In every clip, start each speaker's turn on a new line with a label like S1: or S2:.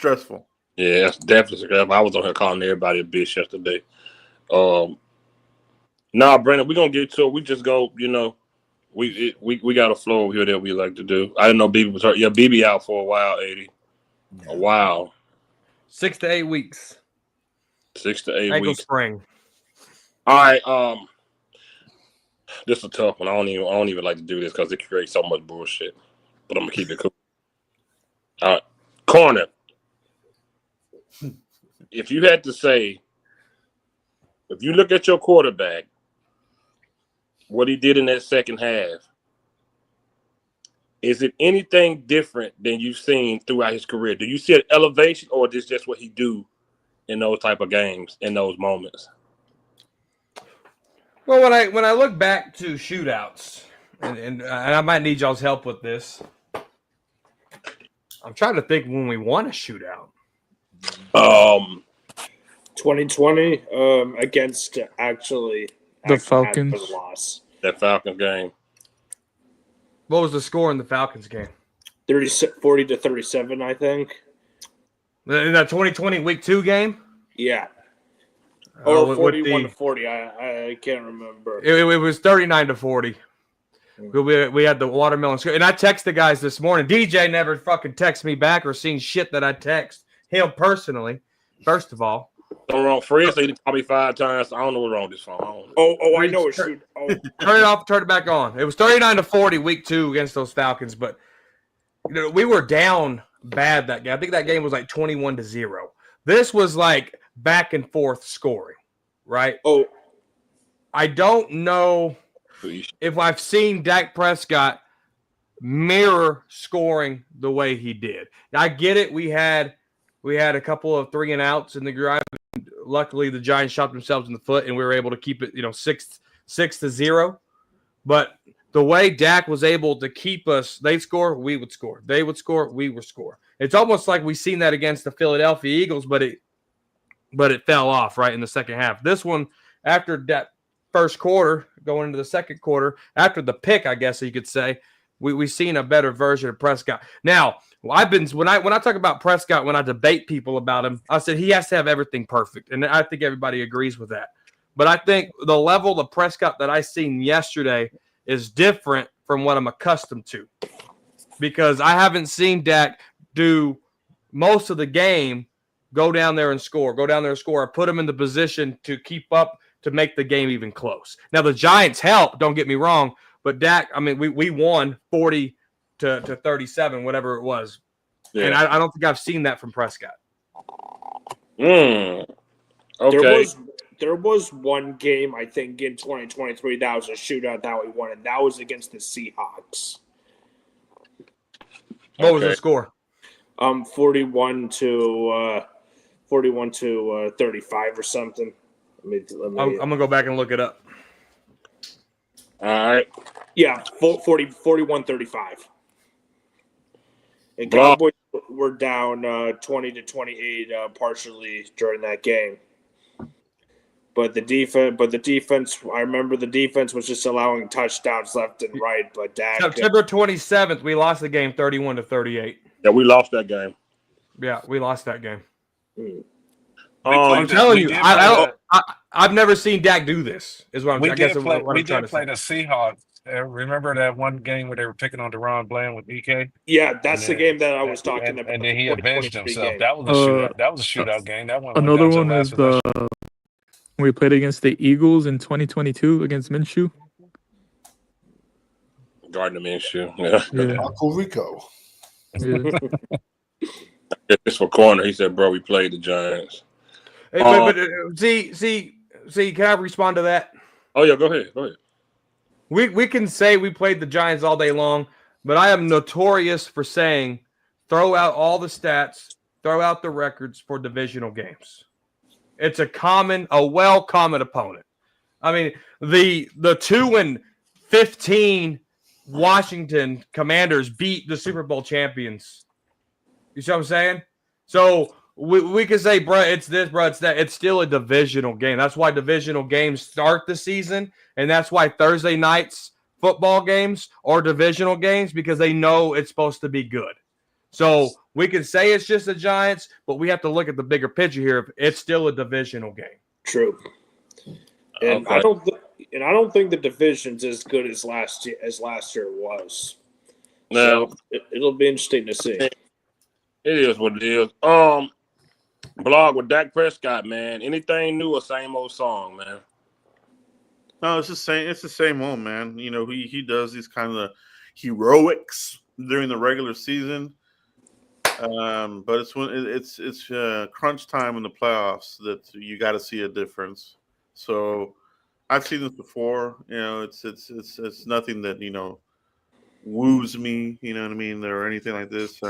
S1: stressful.
S2: Yeah, that's definitely stressful. I was on here calling everybody a bitch yesterday. Brandon, we're gonna get to it. We just go, we got a flow here that we like to do. I didn't know BB was hurt. Yeah, BB out for a while, 80. A while.
S3: 6 to 8 weeks.
S2: 6 to 8
S3: Ankle
S2: weeks.
S3: sprain.
S2: All right. This is a tough one. I don't even like to do this because it creates so much bullshit. But I'm gonna keep it cool. All right. Corner. If you had to say, if you look at your quarterback, what he did in that second half, is it anything different than you've seen throughout his career? Do you see an elevation, or is this just what he do in those type of games, in those moments?
S3: Well, when I look back to shootouts, and I might need y'all's help with this, I'm trying to think when we won a shootout.
S4: 2020 against actually
S5: the Falcons.
S4: For the loss.
S2: That Falcons game.
S3: What was the score in the Falcons game?
S4: 40 to 37, I think.
S3: In that 2020 Week 2 game?
S4: Yeah. Or 41 to 40. I can't remember.
S3: It was 39 to 40. We had the watermelon score. And I texted guys this morning. DJ never fucking texted me back or seen shit that I text him personally, first of all.
S2: What's wrong? Fred said he called me 5 times. I don't know what's wrong with this phone.
S4: I know it should.
S3: Turn it off, turn it back on. It was 39 to 40 Week 2 against those Falcons, but we were down bad that game. I think that game was like 21 to 0. This was like back and forth scoring, right? I don't know if I've seen Dak Prescott mirror scoring the way he did. I get it. We had a couple of 3-and-outs in the drive. Luckily, the Giants shot themselves in the foot, and we were able to keep it, 6 to 0. But the way Dak was able to keep us, they'd score, we would score. They would score, we would score. It's almost like we've seen that against the Philadelphia Eagles, but it fell off right in the second half. This one, after that first quarter, going into the second quarter, after the pick, I guess you could say, we've seen a better version of Prescott. Now, when I talk about Prescott, when I debate people about him, I said he has to have everything perfect, and I think everybody agrees with that. But I think the level of Prescott that I seen yesterday is different from what I'm accustomed to, because I haven't seen Dak do most of the game go down there and score, or put him in the position to keep up to make the game even close. Now, the Giants help, don't get me wrong, but Dak, I mean, we won 40 to 37, whatever it was. Yeah. And I don't think I've seen that from Prescott.
S2: Okay.
S4: There was one game, I think, in 2023 that was a shootout that we won, and that was against the Seahawks.
S3: What was the score?
S4: 41 to 35 or something.
S3: I'm gonna go back and look it up.
S2: All right.
S4: Yeah, 41-35. And Cowboys were down 20 to 28 partially during that game. But the defense, I remember the defense was just allowing touchdowns left and right. But Dak,
S3: September 27th, we lost the game 31 to 38.
S2: Yeah, we lost that game.
S3: Yeah, we lost that game.
S2: I'm
S3: telling you, I've never seen Dak do this. Is what I'm.
S6: We
S3: I
S6: did
S3: guess
S6: play.
S3: what
S6: We
S3: I'm trying
S6: did
S3: to
S6: play
S3: say.
S6: the Seahawks. Remember that one game where they were picking on DeRon Bland with EK?
S4: Yeah, that's the game that I was talking about.
S6: And then he avenged himself.
S4: Game.
S6: That was a shootout. That was a shootout game. That one.
S5: Another one is when we played against the Eagles in 2022 against Minshew.
S2: Gardner Minshew. Yeah.
S7: Uncle Rico.
S5: Yeah.
S2: It's for corner. He said, "Bro, we played the Giants."
S3: Hey, but see, can I respond to that?
S2: Oh yeah, go ahead.
S3: We can say we played the Giants all day long, but I am notorious for saying throw out all the stats, throw out the records for divisional games. It's a well-common opponent. I mean, the 2-15 Washington Commanders beat the Super Bowl champions. You see what I'm saying? So we can say, bro, it's this, bro, it's that. It's still a divisional game. That's why divisional games start the season, and that's why Thursday nights football games are divisional games, because they know it's supposed to be good. So we can say it's just the Giants, but we have to look at the bigger picture here. It's still a divisional game.
S4: True. And
S2: Okay.
S4: I don't think the division's as good as last year was.
S2: Now,
S4: So it'll be interesting to see.
S2: it is what it is. Blog with Dak Prescott, man. Anything new or same old song, man?
S1: No, it's the same. It's the same old, man. You know, he does these kind of heroics during the regular season, but it's when it's crunch time in the playoffs that you got to see a difference. So I've seen this before. You know, it's nothing that woos me. You know what I mean, or anything like this.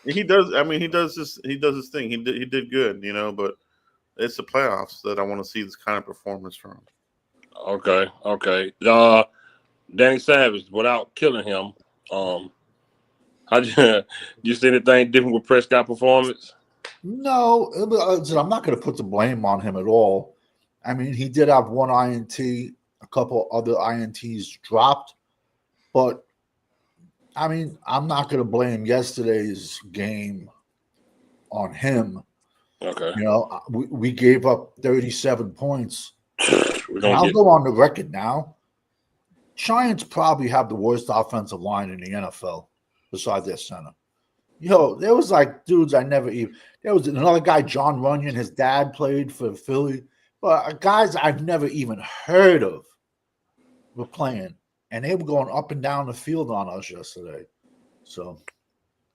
S1: He does. I mean, he does this. He does his thing. He did good. But it's the playoffs that I want to see this kind of performance from.
S2: Okay. Danny Savage, without killing him, how you see anything different with Prescott performance?
S7: No, I'm not going to put the blame on him at all. I mean, he did have one INT, a couple other INTs dropped, but I mean, I'm not going to blame yesterday's game on him.
S2: Okay.
S7: We gave up 37 points. I'll go on the record now. Giants probably have the worst offensive line in the NFL besides their center. There was like dudes I never even. There was another guy, John Runyon. His dad played for Philly, but guys I've never even heard of were playing, and they were going up and down the field on us yesterday. So,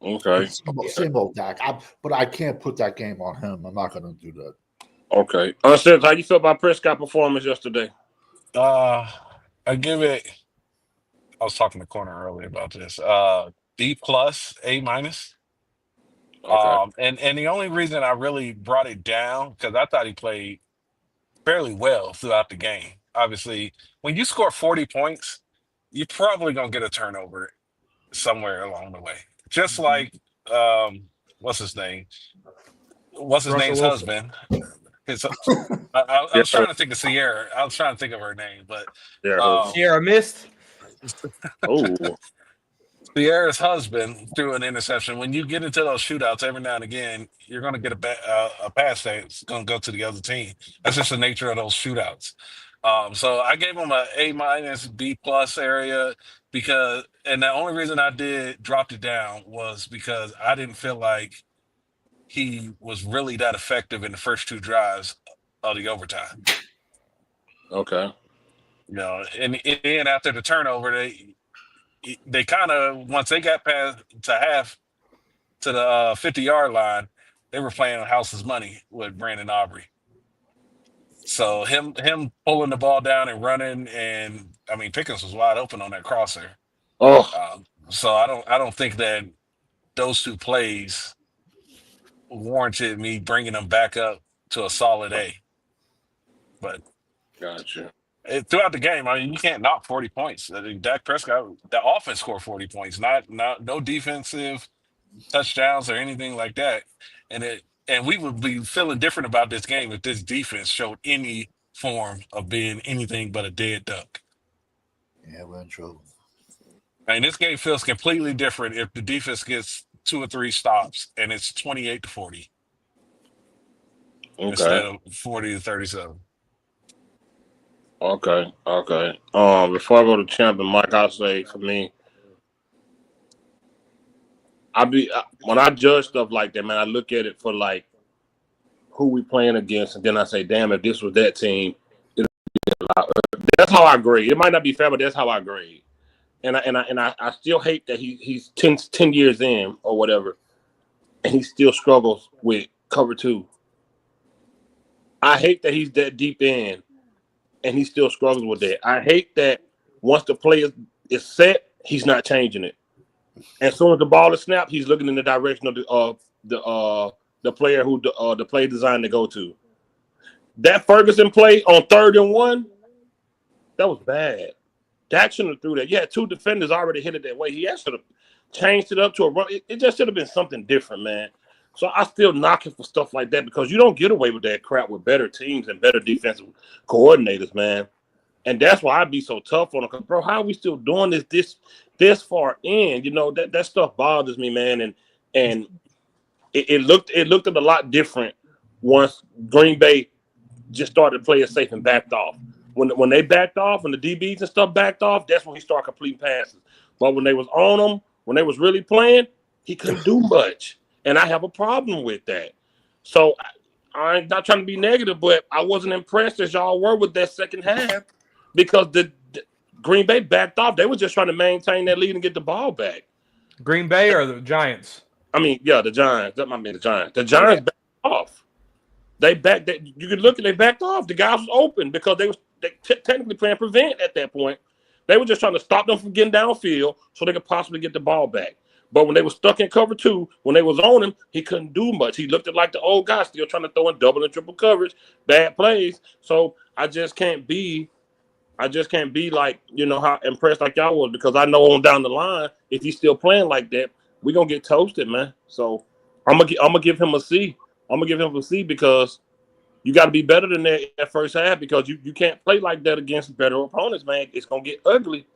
S2: okay,
S7: same old Dak. But I can't put that game on him. I'm not going to do that.
S2: Okay. Sid, how you feel about Prescott performance yesterday?
S6: I give it. I was talking to Corner earlier about this. B plus, A minus.
S2: Okay.
S6: And the only reason I really brought it down because I thought he played fairly well throughout the game. Obviously, when you score 40 points, you're probably gonna get a turnover somewhere along the way. Just like what's his name? What's his
S3: Russell
S6: name's
S3: Wilson.
S6: husband? I was trying to think of Sierra. I was trying to think of her name, but
S3: Sierra missed.
S2: Oh,
S6: Sierra's husband threw an interception. When you get into those shootouts every now and again, you're going to get a pass that's going to go to the other team. That's just the nature of those shootouts. So I gave him a A minus, B plus area and the only reason I dropped it down was because I didn't feel like he was really that effective in the first two drives of the overtime.
S2: okay.
S6: And after the turnover, they kind of once they got past to the 50-yard line, they were playing house's money with Brandon Aubrey. So him pulling the ball down and running, and I mean Pickens was wide open on that crosser. So I don't think that those two plays warranted me bringing them back up to a solid A. But
S2: Gotcha.
S6: Throughout the game, I mean, you can't knock 40 points. Dak Prescott, the offense scored 40 points, not no defensive touchdowns or anything like that. And we would be feeling different about this game if this defense showed any form of being anything but a dead duck.
S7: Yeah, we're in trouble.
S6: I mean, this game feels completely different if the defense gets 2 or 3 stops and it's 28-40 instead of 40-37.
S2: Okay. Before I go to champion, Mike, I'll say for me, when I judge stuff like that, man, I look at it for like who we playing against, and then I say, damn, if this was that team, that's how I grade. It might not be fair, but that's how I grade. And I still hate that he's 10 years in or whatever, and he still struggles with cover 2. I hate that he's that deep in, and he still struggles with that. I hate that once the play is set, he's not changing it. As soon as the ball is snapped, he's looking in the direction of the player who the play designed to go to. That Ferguson play on 3rd and 1, that was bad. Dak shouldn't have threw that. Yeah, 2 defenders already hit it that way. He should have changed it up to a run. It just should have been something different, man. So I still knock him for stuff like that because you don't get away with that crap with better teams and better defensive coordinators, man. And that's why I'd be so tough on him. Because, bro, how are we still doing this far in? That stuff bothers me, man. and it looked a lot different once Green Bay just started to play it safe and backed off. When they backed off, when the DBs and stuff backed off, that's when he started completing passes. But when they was on him, when they was really playing, he couldn't do much. And I have a problem with that. So I'm not trying to be negative, but I wasn't impressed as y'all were with that second half because the Green Bay backed off. They were just trying to maintain that lead and get the ball back.
S3: Green Bay or the Giants?
S2: I mean, yeah, the Giants. That might be the Giants. The Giants backed off. You could look and they backed off. The guys was open because they technically playing prevent at that point. They were just trying to stop them from getting downfield so they could possibly get the ball back. But when they were stuck in cover 2, when they was on him, he couldn't do much. He looked like the old guy, still trying to throw in double and triple coverage, bad plays. So I just can't be like, how impressed like y'all was, because I know on down the line, if he's still playing like that, we're gonna get toasted, man. So I'm gonna give him a C. I'm gonna give him a C because you got to be better than that first half, because you can't play like that against better opponents, man. It's gonna get ugly.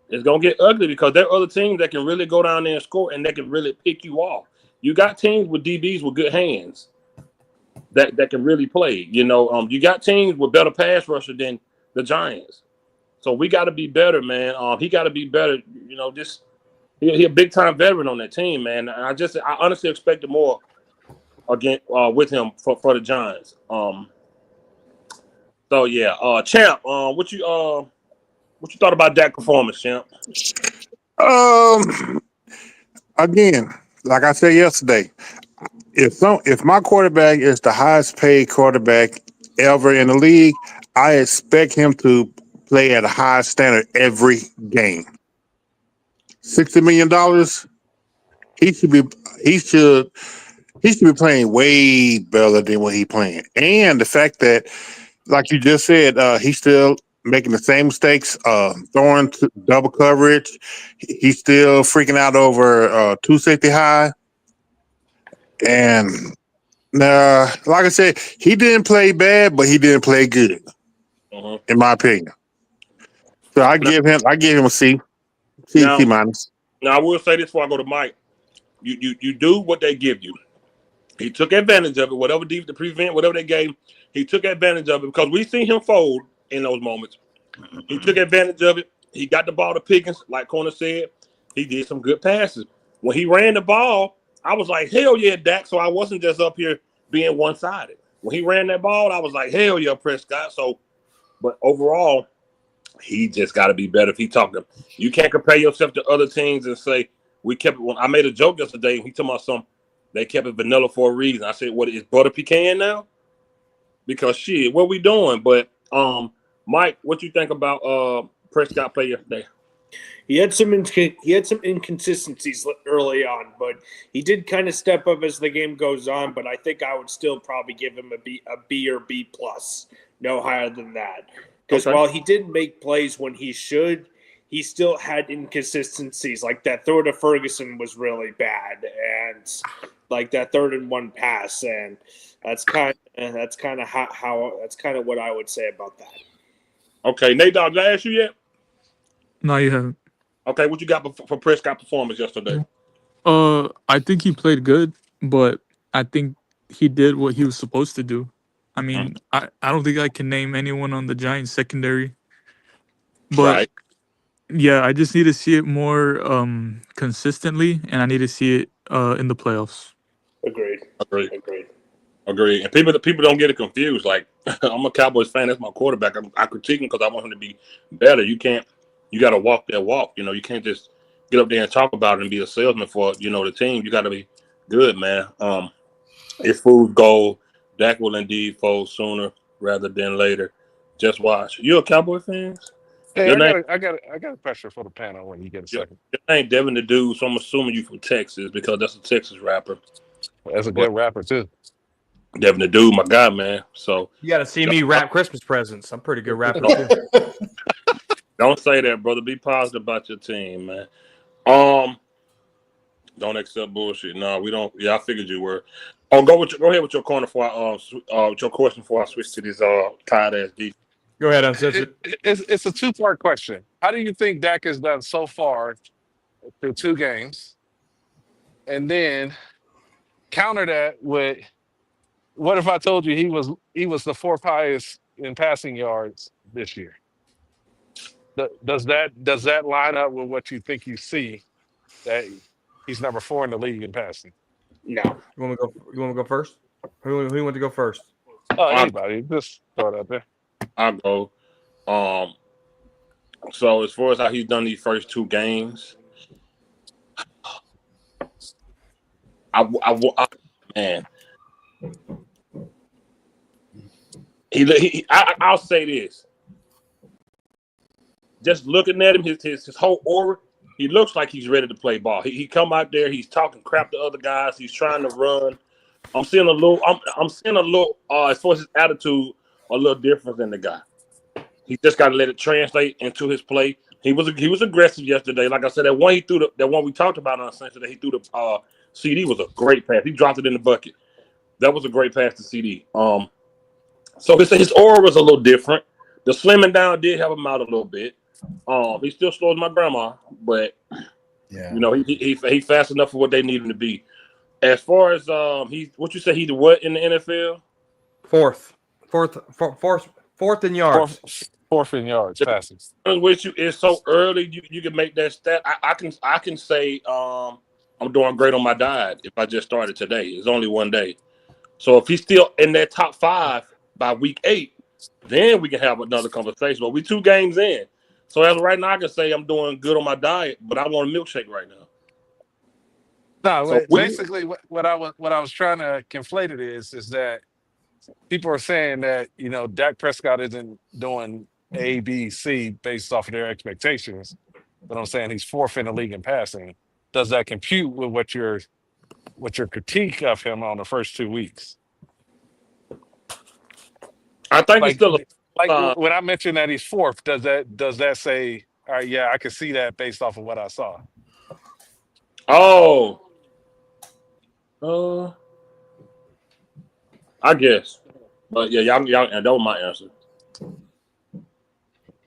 S2: It's gonna get ugly because there are other teams that can really go down there and score, and they can really pick you off. You got teams with DBs with good hands that can really play. You got teams with better pass rusher than the Giants. So we got to be better, man. He got to be better. He a big time veteran on that team, man. I honestly expected more again with him for the Giants. So yeah, Champ, what you thought about that performance, Champ?
S8: Again, like I said yesterday, if my quarterback is the highest paid quarterback ever in the league, I expect him to play at a high standard every game. $60 million, he should be playing way better than what he's playing. And the fact that, like you just said, he's still making the same mistakes, throwing double coverage. He's still freaking out over 2 safety high. And like I said, he didn't play bad, but he didn't play good, in my opinion. So I give him a C. C minus.
S2: Now I will say this before I go to Mike. You do what they give you. He took advantage of it. Whatever to prevent, whatever they gave, he took advantage of it because we seen him fold in those moments. He took advantage of it. He got the ball to Pickens, like Corner said. He did some good passes. When he ran the ball, I was like, hell yeah, Dak. So I wasn't just up here being one-sided. When he ran that ball, I was like, hell yeah, Prescott. So, but overall, he just got to be better if he talking. You can't compare yourself to other teams and say, we kept it. When I made a joke yesterday, he told me they kept it vanilla for a reason. I said, what is butter pecan now? Because shit, what we doing? But Mike, what you think about Prescott play yesterday?
S4: He had some inconsistencies early on, but he did kind of step up as the game goes on. But I think I would still probably give him a B or B plus, no higher than that. Because while he did make plays when he should, he still had inconsistencies. Like that throw to Ferguson was really bad, and like that 3rd and 1 pass, and that's kind of what I would say about that.
S2: Okay, Nate Dogg, did I ask you yet?
S5: No, you haven't.
S2: Okay, what you got for Prescott performance yesterday?
S5: I think he played good, but I think he did what he was supposed to do. I mean, I don't think I can name anyone on the Giants secondary. But yeah, I just need to see it more consistently, and I need to see it in the playoffs.
S4: Agreed.
S2: And people don't get it confused. Like, I'm a Cowboys fan. That's my quarterback. I critique him because I want him to be better. You got to walk that walk. You can't just get up there and talk about it and be a salesman for, the team. You got to be good, man. If food gold, Dak will indeed fold sooner rather than later. Just watch. You a Cowboy fan?
S6: Hey, I got a question for the panel when you get a second.
S2: Your name Devin the Dude, so I'm assuming you from Texas because that's a Texas rapper.
S6: That's a good rapper too.
S2: Devin the Dude, my guy, man. So
S3: you got to see me wrap Christmas presents. I'm a pretty good rapper too.
S2: Don't say that, brother. Be positive about your team, man. Don't accept bullshit. No, we don't. Yeah, I figured you were. Go ahead with your corner for with your question before I switch to this tight ass defense.
S3: Go ahead, Uncensored.
S6: It's a 2-part question. How do you think Dak has done so far through 2 games? and then counter that with what if I told you he was the fourth highest in passing yards this year? Does that line up with what you think you see that he's number 4 in the league in passing?
S4: No.
S3: You want to go? You want to go first? Who want to go first?
S6: Oh,
S2: I,
S6: anybody, just throw it out there.
S2: I'll go. So as far as how he's done these first 2 games, man, I'll say this. Just looking at him, his whole aura, he looks like he's ready to play ball. He come out there, he's talking crap to other guys, he's trying to run. I'm seeing a little as far as his attitude, a little different than the guy. He just got to let it translate into his play. He was aggressive yesterday. Like I said, that one we talked about on Sunday, that he threw the CD was a great pass. He dropped it in the bucket. That was a great pass to CD. So his aura was a little different. The slimming down did help him out a little bit. He still slow as my grandma, but
S7: Yeah.
S2: you know he fast enough for what they need him to be. As far as what you say, he the what in the NFL?
S3: Fourth in yards.
S6: Fourth in yards passing.
S2: With you, it's so early. You can make that stat. I can say I'm doing great on my diet if I just started today. It's only one day, so if he's still in that top 5 by week 8, then we can have another conversation. But we 2 games in, so as of right now, I can say I'm doing good on my diet, but I want a milkshake right now.
S6: No,
S2: So
S6: basically, what I was trying to conflate it is that people are saying that Dak Prescott isn't doing A, B, C based off of their expectations, but I'm saying he's 4th in the league in passing. Does that compute with what your critique of him on the first 2 weeks?
S2: I think it's still
S6: when I mentioned that he's 4th, does that say, all right, yeah, I can see that based off of what I saw?
S2: I guess, but yeah, y'all, and that was my answer.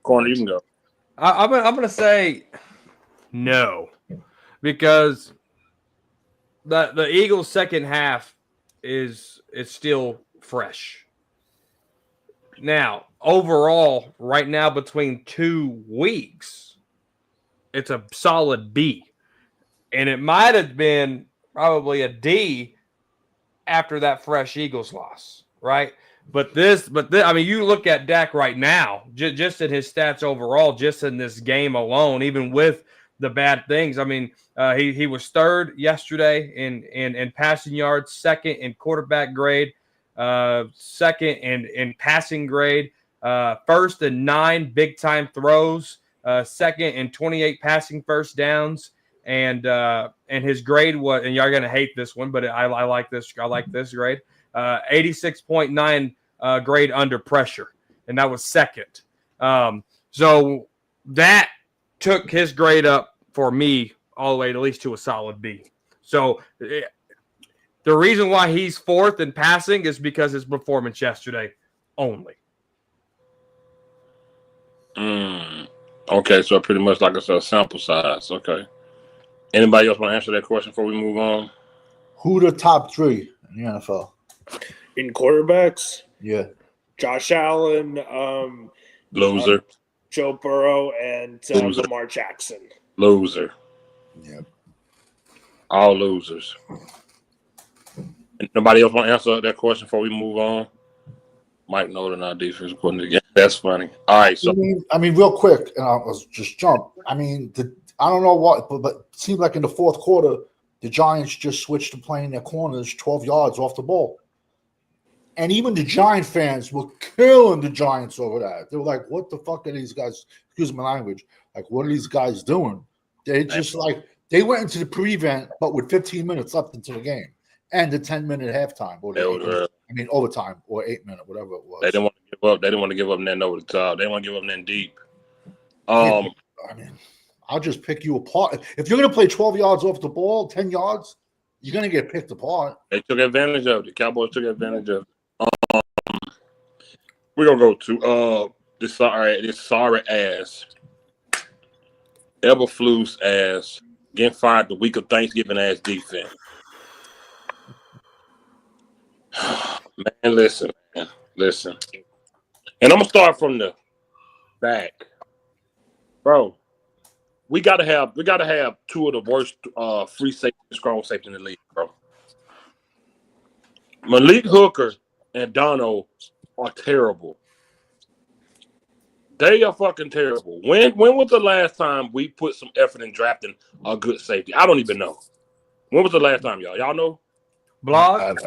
S2: Corner, you can go.
S3: I'm gonna say no, because the Eagles' second half is still fresh. Now, overall, right now between 2 weeks, it's a solid B, and it might have been probably a D after that fresh Eagles loss, right? But I mean, you look at Dak right now, just in his stats overall, just in this game alone, even with the bad things. I mean, he was 3rd yesterday in passing yards, 2nd in quarterback grade, 2nd in passing grade, 1st in 9 big time throws, 2nd in 28 passing first downs. And his grade was, and y'all gonna hate this one, but I like this. I like this grade. 86.9 grade under pressure, and that was 2nd. So that took his grade up for me all the way at least to a solid B. So the reason why he's 4th in passing is because his performance yesterday only.
S2: Okay, so pretty much like I said, sample size. Okay. Anybody else want to answer that question before we move on?
S7: Who the top 3 in the NFL?
S4: In quarterbacks?
S7: Yeah.
S4: Josh Allen,
S2: Loser.
S4: Joe Burrow, and Lamar Jackson.
S2: Loser.
S7: Yeah.
S2: All losers. And nobody else want to answer that question before we move on? Mike Nolan, our defense coordinator. That's funny. All right. So
S7: I mean, real quick, and I'll just jump. I mean, I don't know what, but it seemed like in the 4th quarter, the Giants just switched to playing their corners 12 yards off the ball. And even the Giant fans were killing the Giants over that. They were like, what the fuck are these guys, excuse my language, like, what are these guys doing? They just they went into the prevent, but with 15 minutes left into the game and the 10-minute halftime. Or overtime or 8-minute, whatever it was.
S2: They didn't want to give up. They didn't want to give up nothing over the top. They didn't want to give up nothing deep.
S7: I mean, I'll just pick you apart. If you're going to play 12 yards off the ball, 10 yards, you're going to get picked apart.
S2: They took advantage of it. The Cowboys took advantage of it. We're going to go to this sorry ass, Eberflus ass getting fired the week of Thanksgiving ass defense. Man, listen. And I'm gonna start from the back, bro. We gotta have two of the worst free safety, strong safety in the league, bro. Malik Hooker and Dono are terrible. They are fucking terrible. When was the last time we put some effort in drafting a good safety? I don't even know. When was the last time, y'all? Y'all know?
S3: Blog.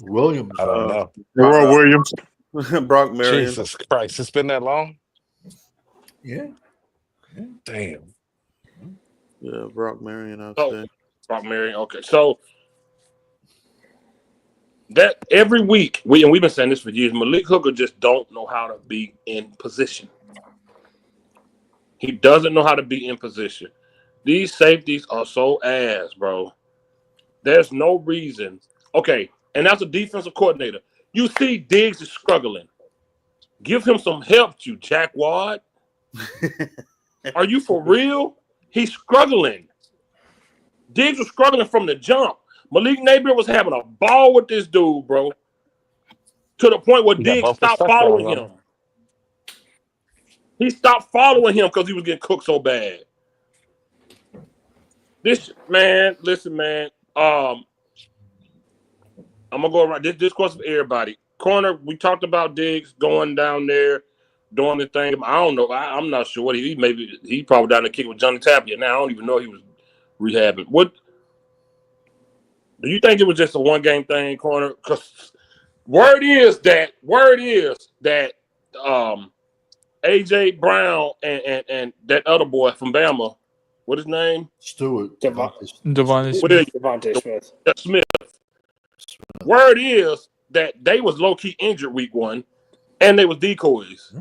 S7: Williams.
S6: I don't know.
S8: Roy Williams.
S1: Brock Marion.
S6: Jesus Christ, it's been that long?
S7: Yeah.
S6: Damn.
S1: Yeah, Brock Marion, I'd say.
S2: Brock Marion. Okay, so that every week we've been saying this for years. Malik Hooker just don't know how to be in position. He doesn't know how to be in position. These safeties are so ass, bro. There's no reason. Okay, and as a defensive coordinator, you see Diggs is struggling. Give him some help, you jackwad. Are you for real? He's struggling. Diggs was struggling from the jump. Malik Napier was having a ball with this dude, bro. To the point where Diggs stopped following him. He stopped following him because he was getting cooked so bad. Listen, man. I'm gonna go around this course of everybody. Corner, we talked about Diggs going down there, doing the thing. I don't know. I'm not sure what he probably down the kick with Johnny Tapia. Now I don't even know he was rehabbing. What do you think it was just a one-game thing, Corner? Because word is that AJ Brown and that other boy from Bama, what his name?
S7: Stewart.
S5: Devontae Smith.
S2: Smith. Word is that they was low-key injured week 1, and they was decoys.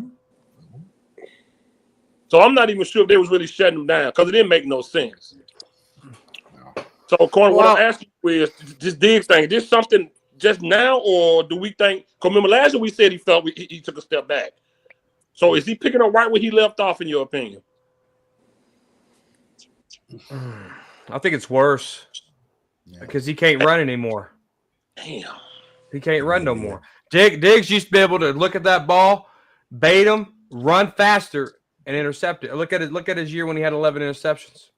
S2: So I'm not even sure if they was really shutting them down because it didn't make no sense. So, Corner, what I'm asking you is this Diggs thing. Is this something just now, or do we think? Because remember last year we said he felt he took a step back. So is he picking up right where he left off, in your opinion?
S3: I think it's worse because he can't run anymore.
S2: Damn.
S3: He can't run no more. Diggs used to be able to look at that ball, bait him, run faster, and intercept it. Look at his year when he had 11 interceptions.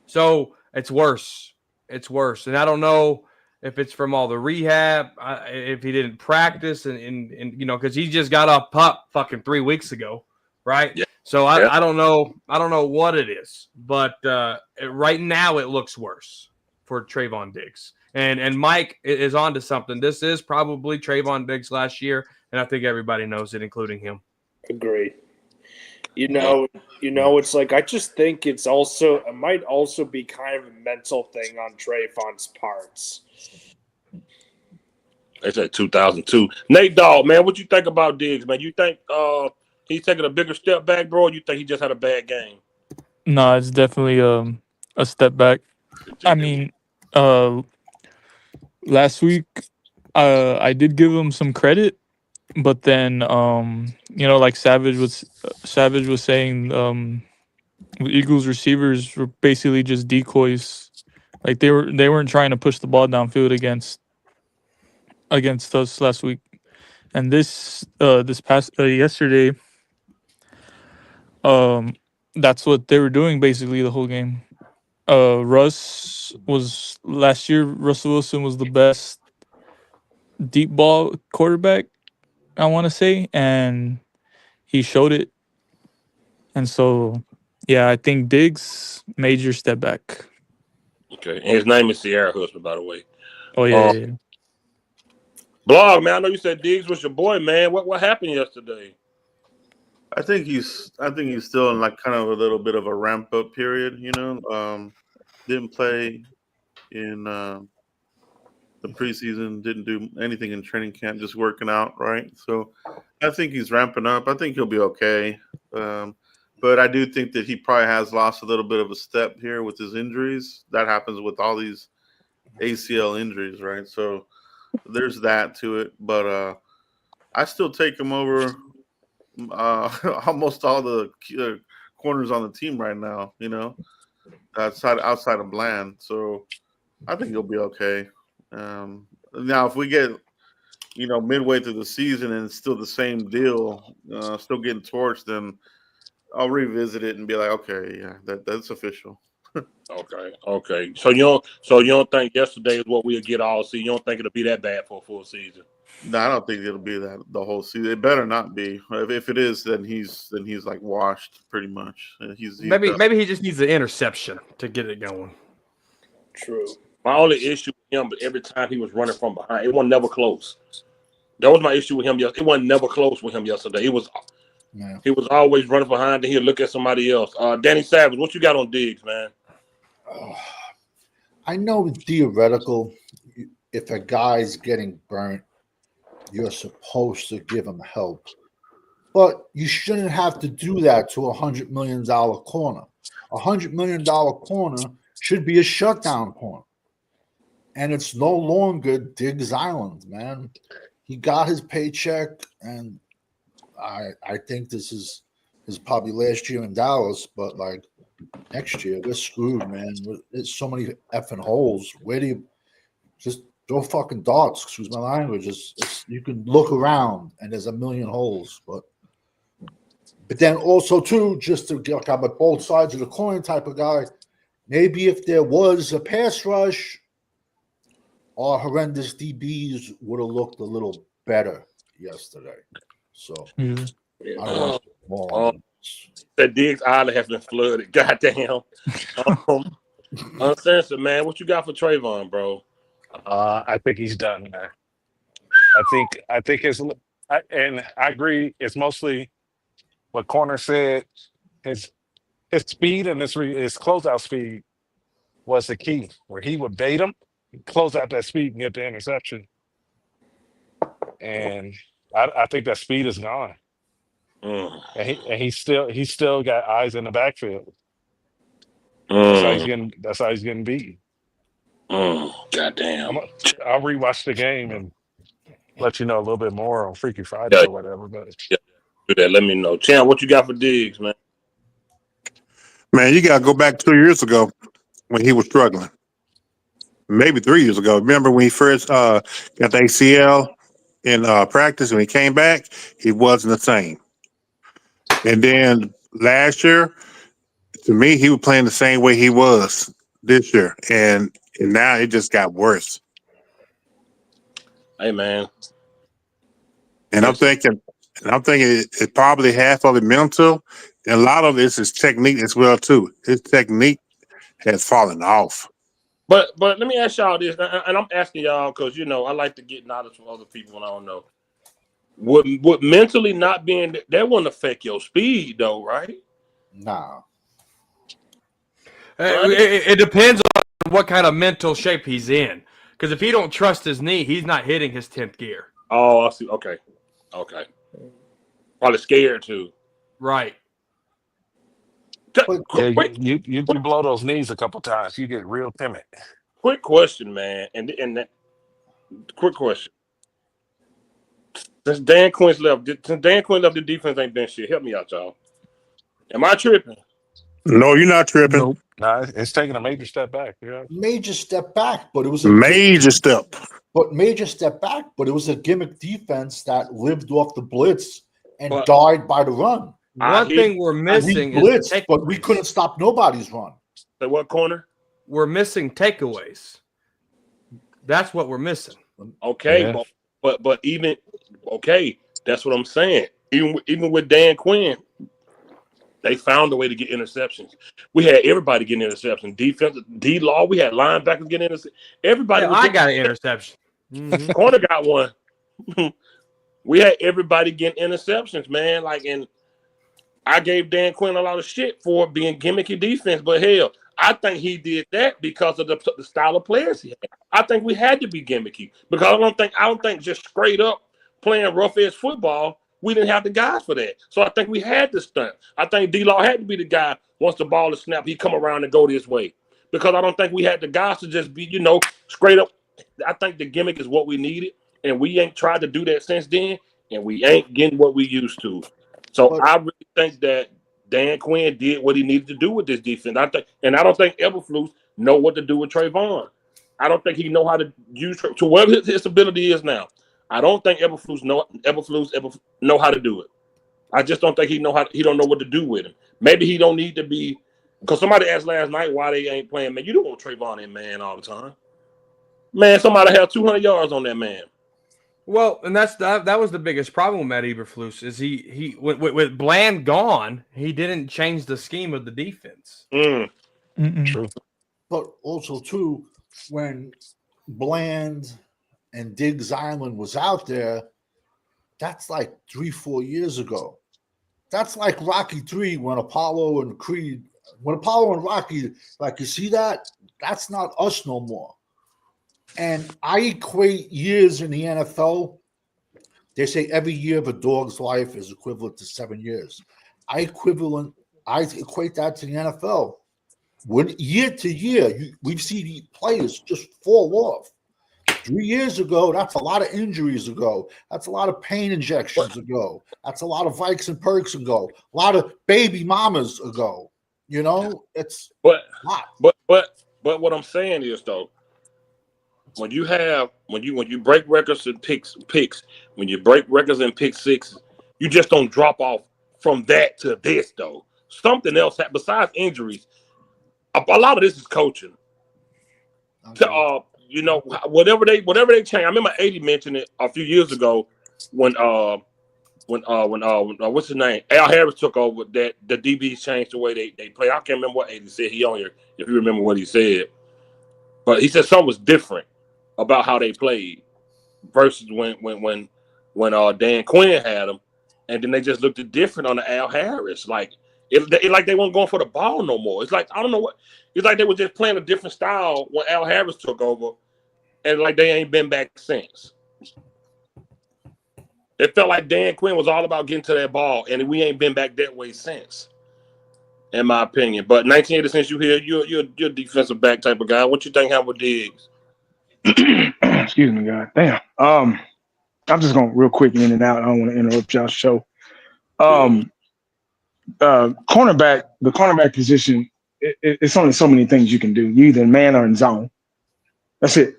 S3: So it's worse. It's worse. And I don't know if it's from all the rehab, if he didn't practice, and because he just got off pup fucking 3 weeks ago, right?
S2: Yeah.
S3: So I don't know. I don't know what it is, but right now it looks worse for Trayvon Diggs. And Mike is onto something. This is probably Trayvon Diggs last year, and I think everybody knows it, including him.
S4: Agree. It's like I just think it might also be kind of a mental thing on Trayvon's parts.
S2: They said 2002. Nate Dogg, man, what you think about Diggs, man? You think he's taking a bigger step back, bro, or you think he just had a bad game?
S5: No, it's definitely a step back. I mean, last week I did give him some credit, but then like Savage was saying, Eagles receivers were basically just decoys. Like they weren't trying to push the ball downfield against us last week. And this past yesterday, that's what they were doing basically the whole game. Russell Wilson was the best deep ball quarterback, I want to say, and he showed it. And so, yeah, I think Diggs major step back.
S2: Okay, and his name is Sierra Husband, by the way.
S5: Oh yeah.
S2: Blog, man, I know you said Diggs was your boy, man. What happened yesterday?
S1: I think he's still in like kind of a little bit of a ramp up period. Didn't play in the preseason. Didn't do anything in training camp. Just working out, right? So I think he's ramping up. I think he'll be okay. But I do think that he probably has lost a little bit of a step here with his injuries. That happens with all these ACL injuries, right? So there's that to it. But I still take him over almost all the corners on the team right now. outside of Bland. So I think he'll be okay. Now, if we get midway through the season and it's still the same deal, still getting torched, then I'll revisit it and be like, okay, yeah, that's official.
S2: Okay. So you don't think yesterday is what we'll get all season? You don't think it'll be that bad for a full season?
S1: No, I don't think it'll be that the whole season. It better not be. If it is, then he's like washed pretty much. He's
S3: maybe he just needs an interception to get it going.
S4: True.
S2: My only issue with him, but every time he was running from behind, it wasn't never close. That was my issue with him. It wasn't never close with him yesterday. He was always running behind, and he'll look at somebody else. Danny Savage, what you got on Diggs, man?
S7: I know it's theoretical. If a guy's getting burnt, you're supposed to give him help. But you shouldn't have to do that to $100 million corner. $100 million corner should be a shutdown corner. And it's no longer Diggs Island, man. He got his paycheck, and I think this is probably last year in Dallas, but like next year, we're screwed, man. There's so many effing holes. Where do you just throw fucking darts? Excuse my language. You can look around, and there's a million holes. But then also, too, just to get like I'm both sides of the coin type of guy, maybe if there was a pass rush, our horrendous DBs would have looked a little better yesterday. So I don't know.
S2: That Diggs Island has been flooded. Goddamn. Uncensored, man. What you got for Trayvon, bro?
S6: I think he's done, man. I think and I agree. It's mostly what Corner said. His speed and his closeout speed was the key. Where he would bait him, close out that speed and get the interception. And I think that speed is gone. And he's still got eyes in the backfield. That's how he's getting beat.
S2: Goddamn.
S6: I'll rewatch the game and let you know a little bit more on Freaky Friday or whatever. But
S2: do that. Let me know. Chan, what you got for Diggs, man?
S8: Man, you got to go back 2 years ago when he was struggling. Maybe 3 years ago. Remember when he first got the ACL in practice, when he came back, he wasn't the same. And then last year, to me, he was playing the same way he was this year. And now it just got worse.
S2: Hey, man.
S8: And I'm thinking it's probably half of it mental, and a lot of this is technique as well too. His technique has fallen off.
S2: But let me ask y'all this, and I'm asking y'all because I like to get knowledge from other people when I don't know. Would mentally not being that wouldn't affect your speed though, right?
S7: Nah.
S3: It depends on what kind of mental shape he's in. Because if he don't trust his knee, he's not hitting his 10th gear.
S2: Oh, I see. Okay. Probably scared too.
S3: Right.
S6: You blow those knees a couple times, you get real timid.
S2: Quick question, man, quick question. Since Dan Quinn left, the defense ain't been shit. Help me out, y'all. Am I tripping?
S8: No, you're not tripping.
S5: Nope.
S6: Nah, it's taking a major step back. Yeah.
S7: Major step back, but it was
S8: major step.
S7: Major step back, but it was a gimmick defense that lived off the blitz and died by the run.
S3: One thing we're missing
S7: is blitzed, but we couldn't stop nobody's run.
S2: So what corner?
S3: We're missing takeaways. That's what we're missing.
S2: Okay, yeah. but even that's what I'm saying. Even with Dan Quinn, they found a way to get interceptions. We had everybody getting interceptions. Defense, D-Law, we had linebackers getting interceptions. Everybody.
S3: I got an interception.
S2: Mm-hmm. Corner got one. We had everybody getting interceptions, man. And I gave Dan Quinn a lot of shit for being gimmicky defense, but hell, I think he did that because of the style of players he had. I think we had to be gimmicky because I don't think just straight up playing rough edge football, we didn't have the guys for that. So I think we had to stunt. I think D-Law had to be the guy once the ball is snapped, he come around and go this way. Because I don't think we had the guys to just be, straight up. I think the gimmick is what we needed, and we ain't tried to do that since then, and we ain't getting what we used to. So I really think that Dan Quinn did what he needed to do with this defense. I don't think Eberflus know what to do with Trayvon. I don't think he know how to use to whatever his ability is now. I don't think Eberflus know how to do it. I just don't think he don't know what to do with him. Maybe he don't need to be, because somebody asked last night why they ain't playing, man. You don't want Trayvon in man all the time. Man, somebody have 200 yards on that man.
S3: Well, and that was the biggest problem with Matt Eberflus is he with Bland gone, he didn't change the scheme of the defense.
S6: True.
S7: But also too, when Bland and Diggs Island was out there, that's like 3-4 years ago. That's like Rocky 3 when Apollo and Rocky, like, you see that? That's not us no more. And I equate years in the NFL. They say every year of a dog's life is equivalent to 7 years. I equate that to the NFL. When year to year, we've seen players just fall off. 3 years ago, that's a lot of injuries ago. That's a lot of pain injections ago. That's a lot of Vikes and Perks ago. A lot of baby mamas ago. You know, it's
S2: but
S7: a lot.
S2: But what I'm saying is though, when you break records and picks, when you break records and pick six, you just don't drop off from that to this though. Something else besides injuries. A lot of this is coaching. Okay. You know, whatever they change. I remember 80 mentioned it a few years ago when what's his name? Al Harris took over, that the DBs changed the way they play. I can't remember what 80 said. He on here if you remember what he said. But he said something was different about how they played versus when Dan Quinn had them, and then they just looked different on the Al Harris. Like they weren't going for the ball no more. It's like I don't know what. It's like they were just playing a different style when Al Harris took over, and like they ain't been back since. It felt like Dan Quinn was all about getting to that ball, and we ain't been back that way since, in my opinion. But 1980, since you here, you're a defensive back type of guy. What you think happened with Diggs?
S9: Excuse me, God damn. I'm just going real quick in and out. I don't want to interrupt y'all's show. The cornerback position, it's only so many things you can do. You either man or in zone. That's it.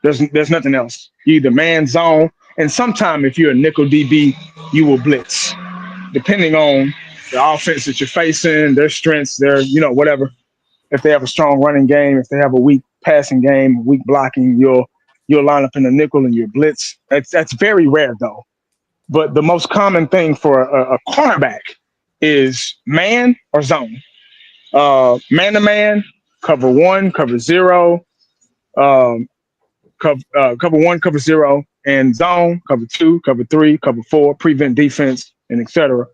S9: There's nothing else. You either man, zone, and sometime if you're a nickel DB, you will blitz. Depending on the offense that you're facing, their strengths, their, whatever. If they have a strong running game, if they have a weak passing game, weak blocking, you'll line up in the nickel and you'll blitz. That's very rare though. But the most common thing for a cornerback is man or zone. Man to man, cover one, cover zero, cover one, cover zero, and zone, cover two, cover three, cover four, prevent defense, and etc.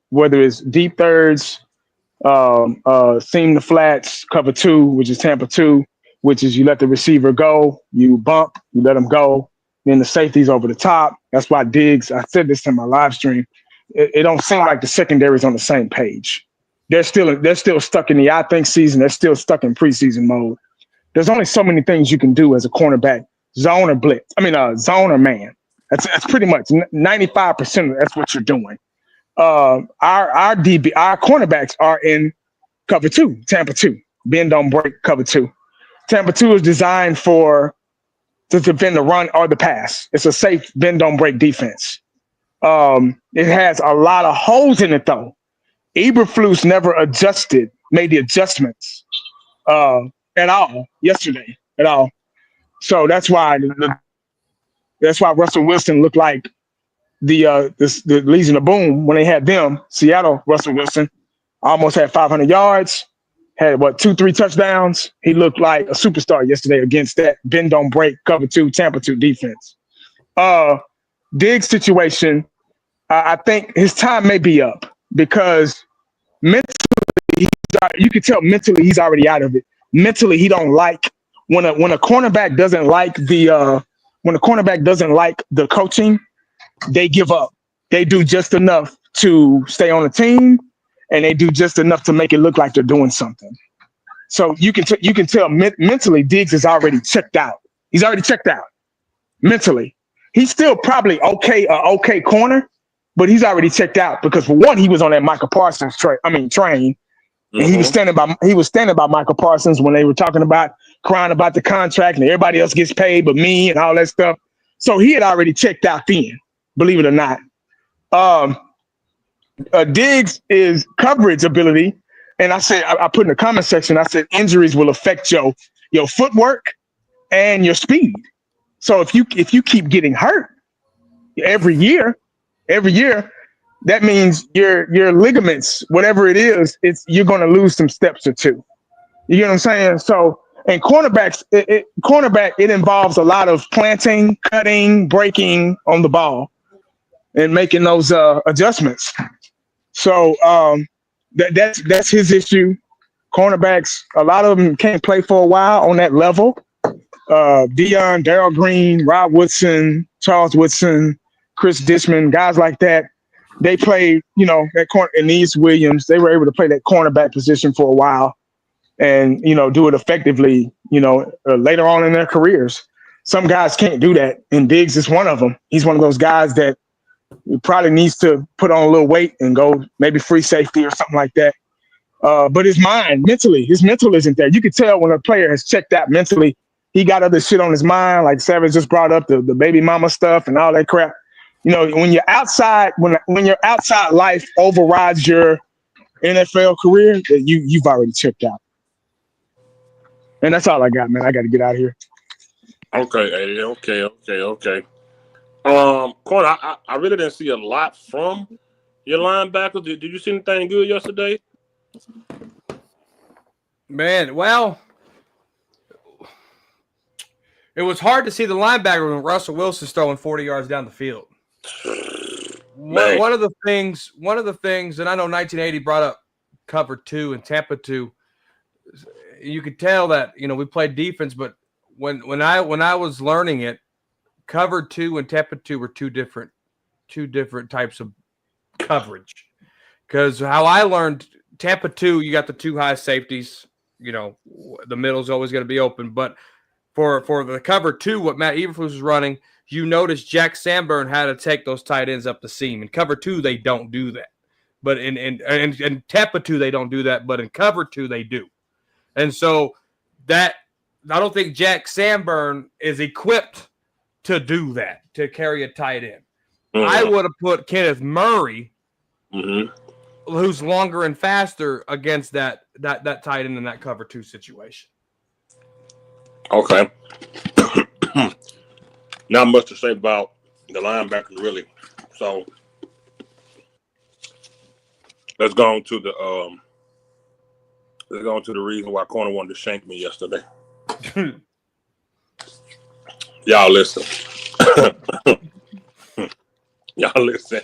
S9: Whether it's deep thirds, seam the flats, cover two, which is Tampa 2, which is you let the receiver go, you bump, you let him go, then the safety's over the top. That's why Diggs, I said this in my live stream, it don't seem like the secondary's on the same page. They're still stuck in the I think season. They're still stuck in preseason mode. There's only so many things you can do as a cornerback, zone or blitz. Zone or man. That's pretty much 95% of that's what you're doing. Our cornerbacks are in cover two, Tampa 2, bend don't break cover 2. Tampa 2 is designed to defend the run or the pass. It's a safe bend don't break defense. It has a lot of holes in it though. Eberflus never made the adjustments at all yesterday at all. So that's why Russell Wilson looked like the Legion of Boom when they had them. Seattle, Russell Wilson almost had 500 yards, had 2-3 touchdowns. He looked like a superstar yesterday against that bend don't break cover 2 Tampa 2 defense. Diggs situation, I think his time may be up because mentally, you can tell mentally he's already out of it. Mentally, he don't like when a cornerback doesn't like the coaching. They give up. They do just enough to stay on the team, and they do just enough to make it look like they're doing something. So you can tell mentally Diggs is already checked out. He's already checked out mentally. He's still probably okay corner, but he's already checked out because for one, he was on that Michael Parsons train. And he was standing by Michael Parsons when they were talking about crying about the contract and everybody else gets paid but me and all that stuff. So he had already checked out then, believe it or not. Diggs is coverage ability. And I said, I put in the comment section, I said, injuries will affect your footwork and your speed. So if you keep getting hurt every year, that means your ligaments, whatever it is, you're going to lose some steps or two. You get what I'm saying? So, and cornerback, it involves a lot of planting, cutting, breaking on the ball, and making those adjustments. So that's his issue. Cornerbacks, a lot of them can't play for a while on that level. Dion, Darrell Green, Rob Woodson, Charles Woodson, Chris Dishman, guys like that. They played, that corner. Aeneas Williams, they were able to play that cornerback position for a while and, do it effectively, later on in their careers. Some guys can't do that, and Diggs is one of them. He's one of those guys that probably needs to put on a little weight and go maybe free safety or something like that. But his mental isn't there. You can tell when a player has checked out mentally. He got other shit on his mind, like Savage just brought up the baby mama stuff and all that crap. When you're outside, when your outside life overrides your NFL career, you've already checked out. And that's all I got, man. I got to get out of here.
S2: Okay. Corner, I really didn't see a lot from your linebackers. Did you see anything good yesterday?
S3: Man, well, it was hard to see the linebacker when Russell Wilson's throwing 40 yards down the field. One of the things, and I know 1980 brought up cover 2 and Tampa 2. You could tell that, we played defense, but when I was learning it, cover 2 and Tampa 2 were two different types of coverage. Because how I learned Tampa 2, you got the two high safeties, the middle's always going to be open. But for the cover 2, what Matt Eberflus was running, you notice Jack Sanborn had to take those tight ends up the seam. In cover 2, they don't do that. But in Tampa 2, they don't do that. But in cover 2, they do. And so that I don't think Jack Sanborn is equipped to do that, to carry a tight end. Mm-hmm. I would have put Kenneth Murray, who's longer and faster, against that tight end in that cover 2 situation.
S2: Okay. Not much to say about the linebackers, really. So let's go on to the reason why Corner wanted to shank me yesterday. Y'all listen. Y'all listen.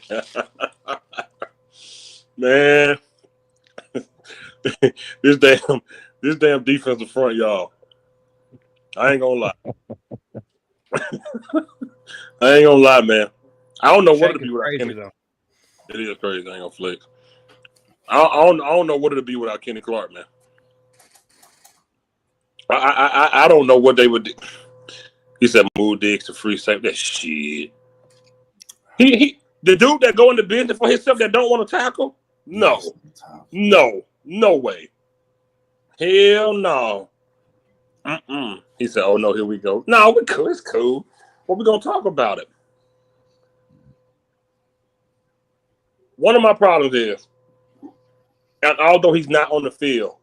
S2: Man. This damn defensive front, y'all. I ain't gonna lie. I ain't gonna lie, man. I don't know what it'll be without Kenny. Though. It is crazy. I ain't gonna flex. I don't know what it'll be without Kenny Clark, man. I don't know what they would do. He said move Diggs to free safety. That shit. He the dude that go in the business for himself that don't want to tackle? No way. Hell no. He said, "Oh no, here we go." No, we're cool. It's cool. What we gonna talk about it? One of my problems is, and although he's not on the field,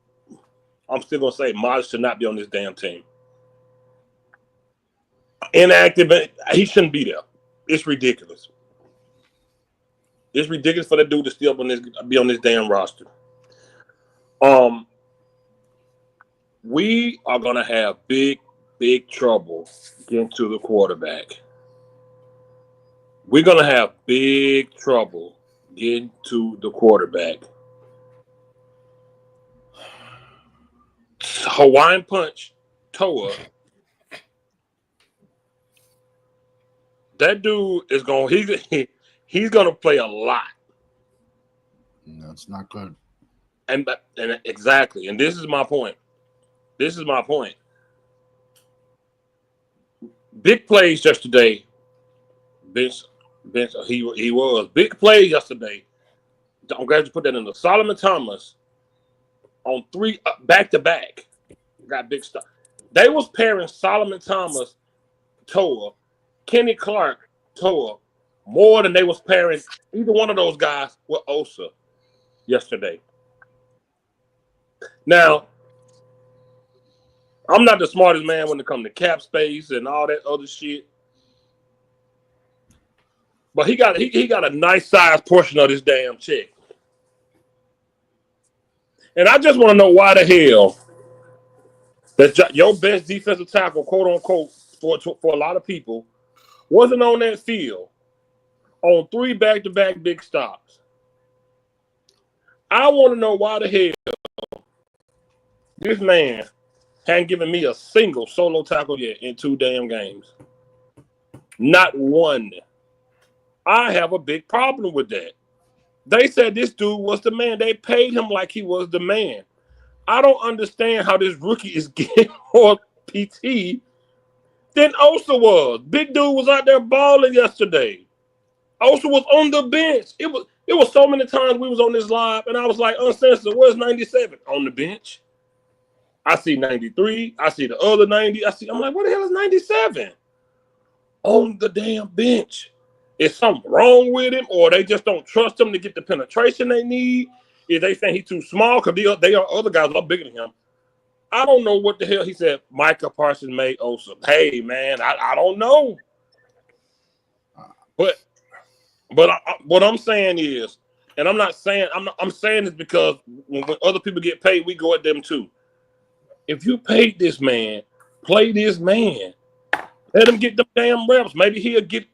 S2: I'm still gonna say Miles should not be on this damn team. Inactive, he shouldn't be there. It's ridiculous. It's ridiculous for that dude to still be on this damn roster. We are gonna have big trouble getting to the quarterback. We're gonna have big trouble getting to the quarterback. Hawaiian punch, Toa. That dude is he's gonna play a lot.
S7: That's not good.
S2: And exactly. And this is my point. Big plays yesterday. Vince Bench. He was big play yesterday. I'm glad you put that in the Solomon Thomas on 3 back to back. Got big stuff. They was pairing Solomon Thomas, Toa, Kenny Clark, Toa, more than they was pairing either one of those guys with Osa yesterday. Now, I'm not the smartest man when it comes to cap space and all that other shit. But he got a nice size portion of this damn check. And I just want to know why the hell that your best defensive tackle, quote unquote, for a lot of people, wasn't on that field on 3 back-to-back big stops. I want to know why the hell this man hadn't given me a single solo tackle yet in 2 damn games. Not one. I have a big problem with that. They said this dude was the man. They paid him like he was the man. I don't understand how this rookie is getting more PT than Osa was. Big dude was out there balling yesterday. Osa was on the bench. It was so many times we was on this live, and I was like, uncensored, where's 97? On the bench. I see 93. I see the other 90. I'm like, what the hell is 97? On the damn bench. Is something wrong with him, or they just don't trust him to get the penetration they need? Is they saying he's too small? Because they are other guys are bigger than him. I don't know what the hell he said. Micah Parsons made Osa. Hey, man, I don't know. But what I'm saying is, and I'm not saying I'm saying this because when other people get paid, we go at them too. If you paid this man, play this man. Let him get them damn reps. Maybe he'll get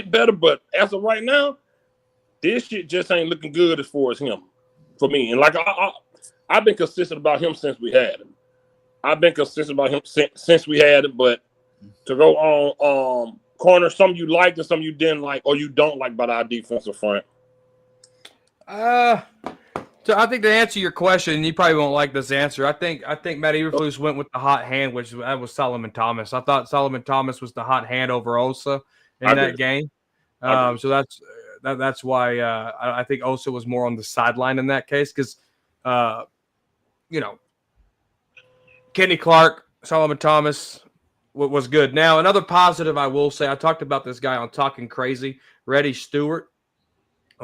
S2: better. But as of right now, this shit just ain't looking good as far as him for me. And like I've been consistent about him since we had him. I've been consistent about him since we had him. But to go on corner, some you liked and some you didn't like, or you don't like about our defensive front.
S3: So I think to answer your question, you probably won't like this answer. I think Matt Eberflus went with the hot hand, which that was Solomon Thomas. I thought Solomon Thomas was the hot hand over Osa in that game. So that's why I think Osa was more on the sideline in that case because, Kenny Clark, Solomon Thomas was good. Now, another positive I will say, I talked about this guy on Talking Crazy, Reddy Stewart.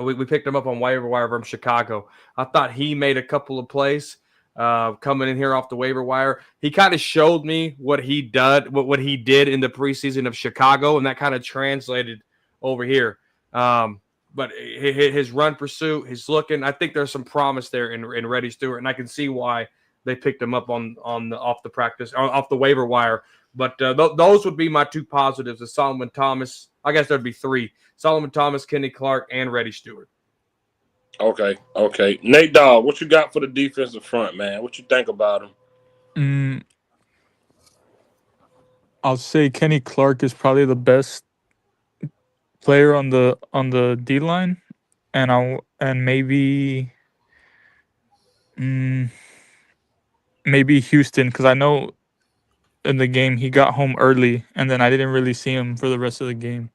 S3: We picked him up on waiver wire from Chicago. I thought he made a couple of plays coming in here off the waiver wire. He kind of showed me what he did in the preseason of Chicago, and that kind of translated over here. But his run pursuit, his looking, I think there's some promise there in Reddy Stewart, and I can see why they picked him up off the waiver wire. But those would be my 2 positives: the Solomon Thomas. I guess there'd be 3: Solomon Thomas, Kenny Clark, and Reddy Stewart.
S2: Okay. Nate Dogg, what you got for the defensive front, man? What you think about him?
S5: I'll say Kenny Clark is probably the best player on the D line, and maybe Houston, because I know in the game he got home early, and then I didn't really see him for the rest of the game.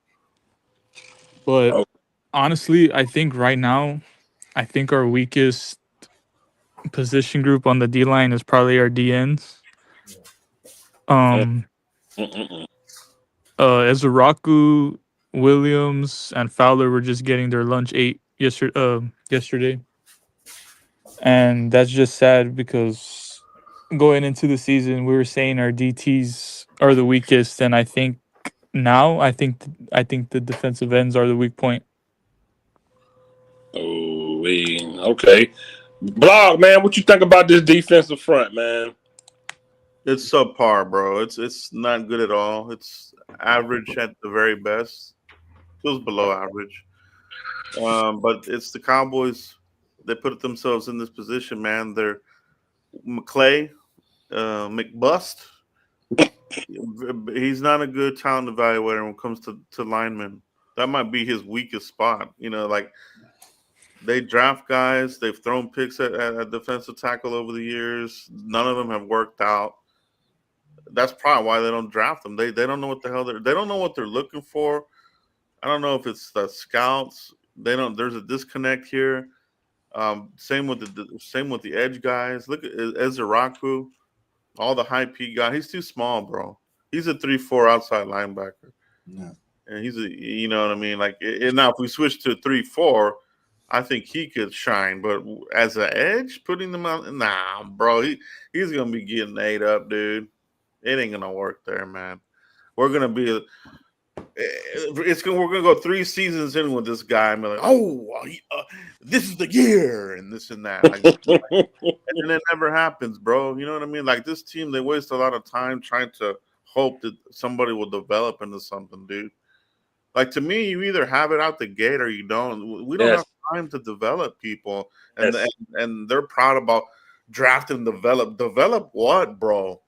S5: But honestly, I think right now, our weakest position group on the D line is probably our DNs. Ezuraku, Williams, and Fowler were just getting their lunch ate yesterday, and that's just sad because going into the season we were saying our DTs are the weakest, and I think the defensive ends are the weak point.
S2: Okay. Blog, man, what you think about this defensive front, man?
S1: It's subpar, bro. It's not good at all. It's average at the very best. Feels below average. But it's the Cowboys. They put themselves in this position, man. They're McClay, McBust. He's not a good talent evaluator when it comes to linemen. That might be his weakest spot. Like they draft guys. They've thrown picks at defensive tackle over the years. None of them have worked out. That's probably why they don't draft them. They don't know what the hell they don't know what they're looking for. I don't know if it's the scouts. They don't. There's a disconnect here. Same with the edge guys. Look at Ezeraku, all the high P guy. He's too small, bro. He's a 3-4 outside linebacker,
S7: Yeah.
S1: and he's a, you know what I mean. Like, now if we switch to 3-4, I think he could shine. But as an edge, putting them out, nah, bro. He's gonna be getting ate up, dude. It ain't gonna work there, man. We're gonna be. We're gonna go 3 seasons in with this guy and be like, this is the year and this and that. Like, and it never happens, bro. You know what I mean? Like, this team, they waste a lot of time trying to hope that somebody will develop into something, dude. Like, to me, you either have it out the gate or you don't. We don't have time to develop people, and and they're proud about drafting, develop what, bro?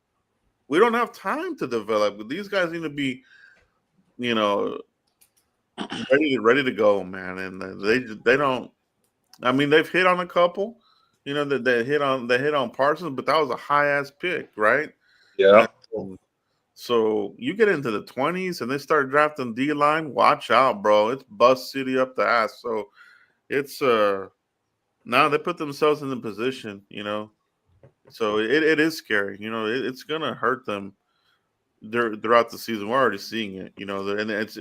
S1: We don't have time to develop. These guys need to be, you know, ready to go, man. And they don't. I mean, they've hit on a couple. You know, that they hit on Parsons, but that was a high ass pick, right?
S2: Yeah.
S1: So you get into the 20s and they start drafting D line. Watch out, bro. It's bust city up the ass. So it's now they put themselves in the position, you know. So it is scary. You know, it's gonna hurt them throughout the season. We're already seeing it, you know, and it's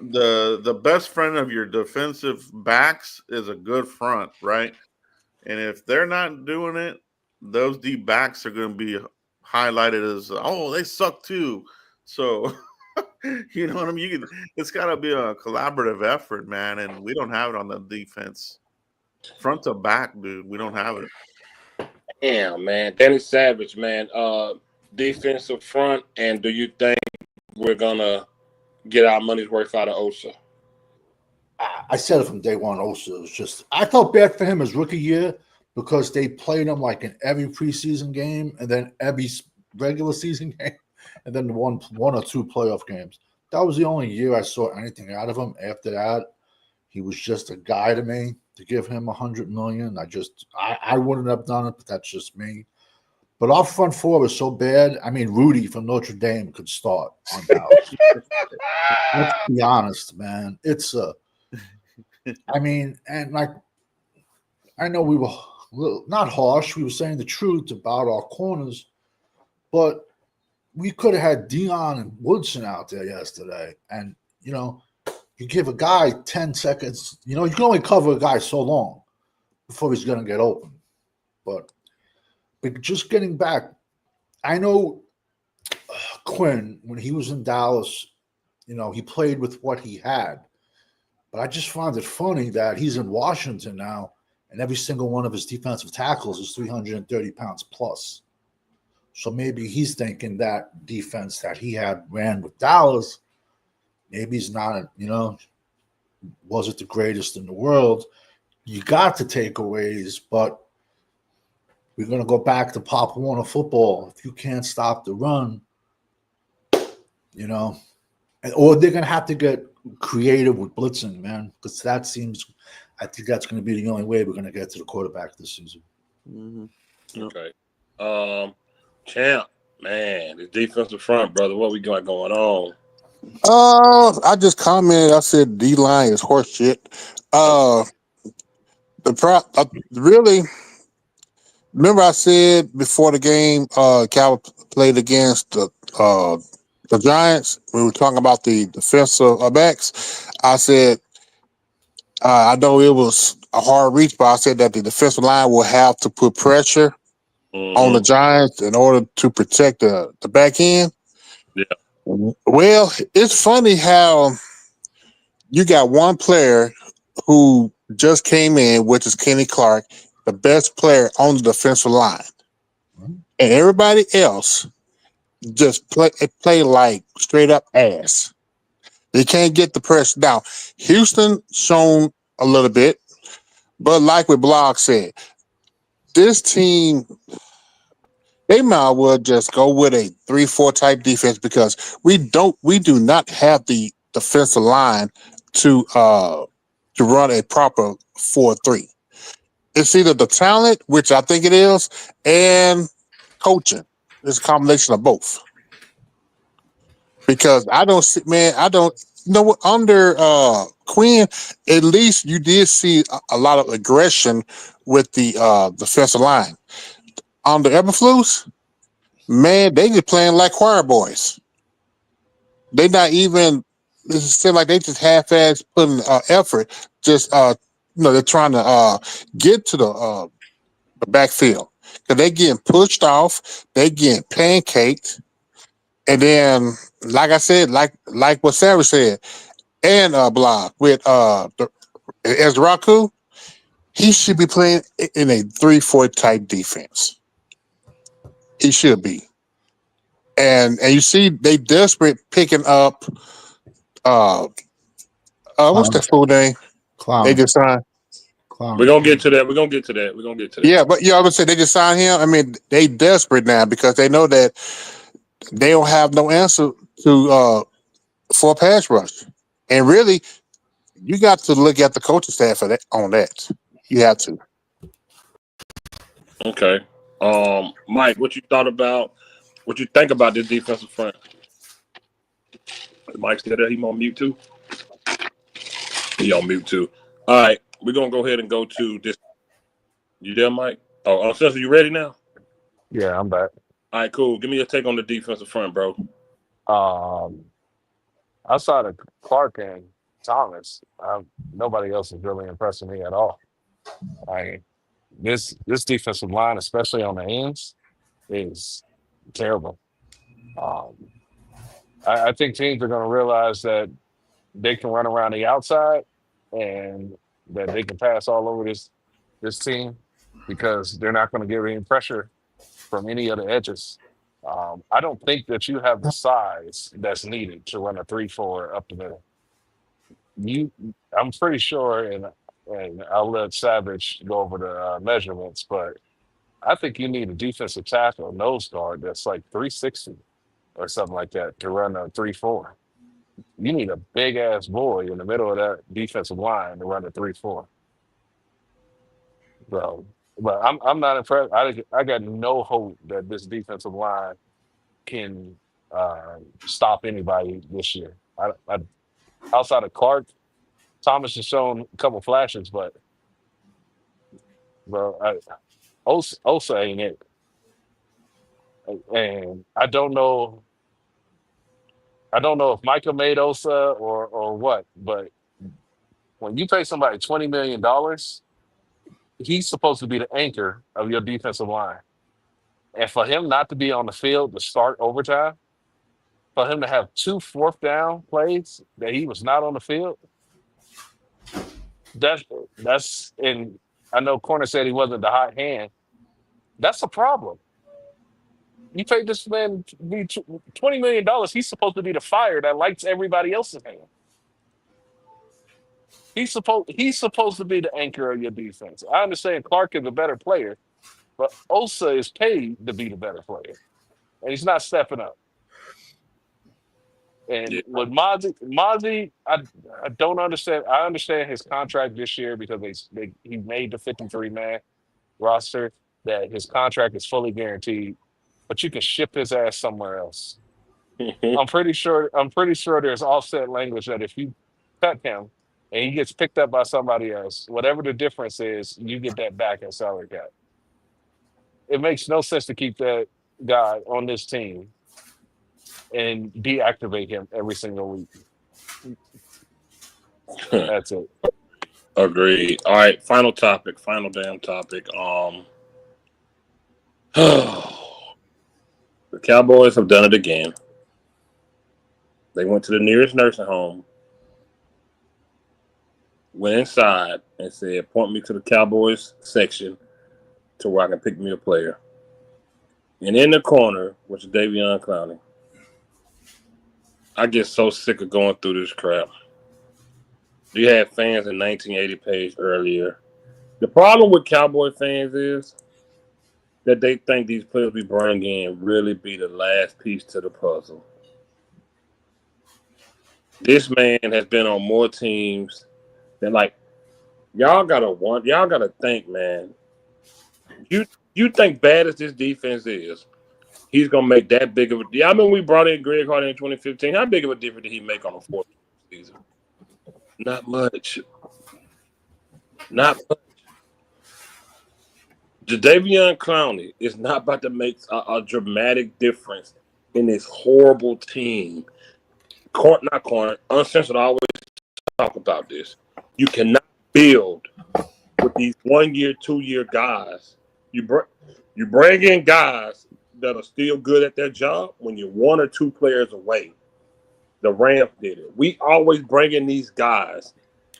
S1: the best friend of your defensive backs is a good front, right? And if they're not doing it, those deep backs are going to be highlighted as, oh, they suck too. So you know what I mean? It's got to be a collaborative effort, man, and we don't have it on the defense, front to back, dude. We don't have it.
S2: Damn, man, Danny Savage, man. Defensive front, and do you think we're gonna get our money's worth out of Osa?
S7: I said it from day one. Osa was just, I felt bad for him his rookie year because they played him like in every preseason game and then every regular season game and then one or two playoff games. That was the only year I saw anything out of him. After that, he was just a guy to me. To give him $100 million, I wouldn't have done it, but that's just me. But our front four was so bad. I mean, Rudy from Notre Dame could start on Dallas. Let's be honest, man. It's I mean, and like, I know we were not harsh. We were saying the truth about our corners, but we could have had Dion and Woodson out there yesterday. And, you know, you give a guy 10 seconds, you know, you can only cover a guy so long before he's going to get open. But just getting back, I know Quinn, when he was in Dallas, you know, he played with what he had. But I just find it funny that he's in Washington now, and every single one of his defensive tackles is 330 pounds plus. So maybe he's thinking that defense that he had ran with Dallas, maybe he's not, you know, was it the greatest in the world? You got the takeaways, but we're going to go back to Pop Warner football. If you can't stop the run, you know, or they're going to have to get creative with blitzing, man, because I think that's going to be the only way we're going to get to the quarterback this season.
S1: Mm-hmm.
S2: Yep. Okay. Champ, man, the defensive front, brother, what we got going on?
S8: I just commented. I said D line is horse shit. Really. Remember, I said before the game, Cal played against the Giants. We were talking about the defensive backs. I said, I know it was a hard reach, but I said that the defensive line will have to put pressure on the Giants in order to protect the back end.
S2: Yeah.
S8: Well, it's funny how you got one player who just came in, which is Kenny Clark, the best player on the defensive line. And everybody else just play like straight up ass. They can't get the pressure down. Houston shown a little bit, but like what Blog said, this team, they might well just go with a 3-4 type defense because we do not have the defensive line to run a proper 4-3. It's either the talent, which I think it is, and coaching. It's a combination of both. Because I don't see, man, under Quinn, at least you did see a lot of aggression with the defensive line. Under Eberflus, man, they just playing like choir boys. They not even. It seems like they just half-ass putting effort. Just they're trying to get to the backfield because they getting pushed off. They getting pancaked, and then, like I said, like what Savage said, and Block with Ezraku, he should be playing in a 3-4 type defense. He should be. And you see they desperate picking up what's that fool name?
S7: Clown.
S8: They just signed.
S7: Clown.
S2: We're gonna get to that. We're gonna get to that.
S8: Yeah, but I would say they just signed him. I mean, they desperate now because they know that they don't have no answer to for a pass rush. And really, you got to look at the coaching staff for that on that. You have to.
S2: Okay. Mike, what you think about this defensive front? Mike's still there. He on mute too. He on mute too. All right, we're gonna go ahead and go to this. You there, Mike? Oh, Spencer, you ready now?
S6: Yeah, I'm back.
S2: All right, cool. Give me your take on the defensive front, bro.
S6: Outside of Clark and Thomas, nobody else is really impressing me at all. This defensive line, especially on the ends, is terrible. I think teams are going to realize that they can run around the outside and that they can pass all over this team because they're not going to give any pressure from any of the edges. I don't think that you have the size that's needed to run a 3-4 up the middle. I'm pretty sure, and I'll let Savage go over the measurements, but I think you need a defensive tackle, nose guard that's like 360 or something like that to run a 3-4. You need a big ass boy in the middle of that defensive line to run a 3-4. So, but I'm not impressed. I got no hope that this defensive line can stop anybody this year. Outside of Clark, Thomas has shown a couple flashes, but bro, Osa ain't it. And I don't know if Micah made Osa or what, but when you pay somebody $20 million, he's supposed to be the anchor of your defensive line. And for him not to be on the field to start overtime, for him to have 2 fourth down plays that he was not on the field, that's and I know Corner said he wasn't the hot hand. That's a problem. You paid this man $20 million. He's supposed to be the fire that lights everybody else's hand. He's supposed to be the anchor of your defense. I understand Clark is a better player, but Osa is paid to be the better player, and he's not stepping up. And with Mozzie, I don't understand. I understand his contract this year because he made the 53-man roster, that his contract is fully guaranteed, but you can ship his ass somewhere else. I'm pretty sure there's offset language that if you cut him and he gets picked up by somebody else, whatever the difference is, you get that back in salary cap. It makes no sense to keep that guy on this team and deactivate him every single week. That's it.
S2: Agreed. All right, final damn topic. The Cowboys have done it again. They went to the nearest nursing home, went inside, and said, point me to the Cowboys section to where I can pick me a player. And in the corner was Davion Clowney. I get so sick of going through this crap. You had fans in 1980 page earlier. The problem with Cowboy fans is that they think these players we bring in really be the last piece to the puzzle. This man has been on more teams than y'all gotta think, man. You think bad as this defense is, he's gonna make that big of a deal. I mean, we brought in Greg Hardy in 2015. How big of a difference did he make on the fourth? season? Not much. Not much. Jadeveon Clowney is not about to make a dramatic difference in this horrible team. Uncensored always talk about this. You cannot build with these 1 year, 2 year guys. You bring in guys that are still good at their job when you're 1 or 2 players away. The Rams did it. We always bring in these guys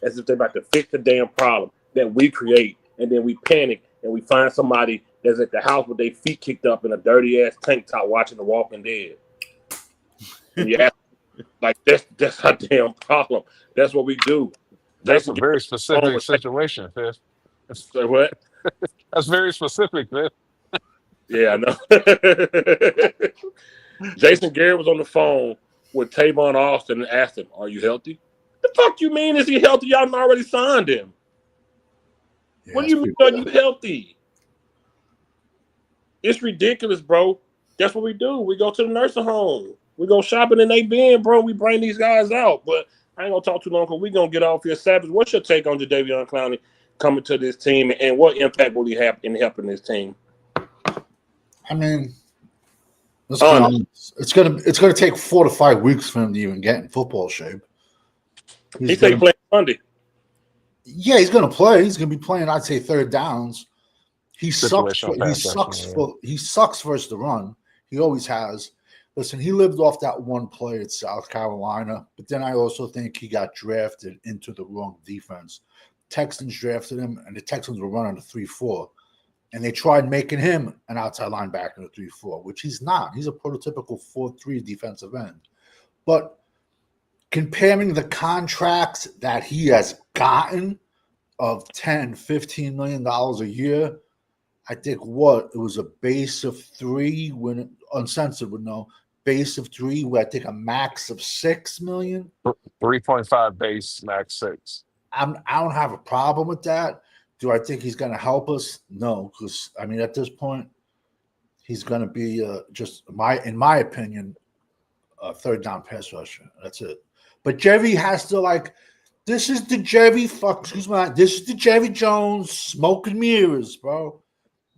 S2: as if they're about to fix the damn problem that we create, and then we panic and we find somebody that's at the house with their feet kicked up in a dirty ass tank top watching The Walking Dead. And you ask, like, that's our damn problem. That's what we do.
S6: That's a very specific situation, Fifth.
S2: Say what?
S6: That's very specific, Fifth.
S2: Yeah, I know. Jason Garrett was on the phone with Tavon Austin and asked him, "Are you healthy?" The fuck you mean? Is he healthy? Y'all already signed him. Yeah, what do you mean? Are you healthy? It's ridiculous, bro. That's what we do. We go to the nursing home. We go shopping in they bin, bro. We bring these guys out. But I ain't gonna talk too long because we're gonna get off here. Savage, what's your take on Jadeveon Clowney coming to this team, and what impact will he have in helping this team?
S7: I mean, it's gonna take 4 to 5 weeks for him to even get in football shape.
S2: He said he playing Sunday.
S7: Yeah, he's gonna play. He's gonna be playing, I'd say, third downs. He sucks versus the run. He always has. Listen, he lived off that one play at South Carolina, but then I also think he got drafted into the wrong defense. Texans drafted him, and the Texans were running a 3-4. And they tried making him an outside linebacker in a 3-4, which he's not. He's a prototypical 4-3 defensive end. But comparing the contracts that he has gotten of $10, $15 million a year, I think it was a base of 3, when Uncensored would know, base of 3, where I think a max of $6 million.
S6: 3.5 base, max 6.
S7: I don't have a problem with that. Do I think he's going to help us? No, because I mean, at this point, he's going to be in my opinion, a third down pass rusher. That's it. But Jerry has to this is the Jerry this is the Jerry Jones smoke and mirrors, bro.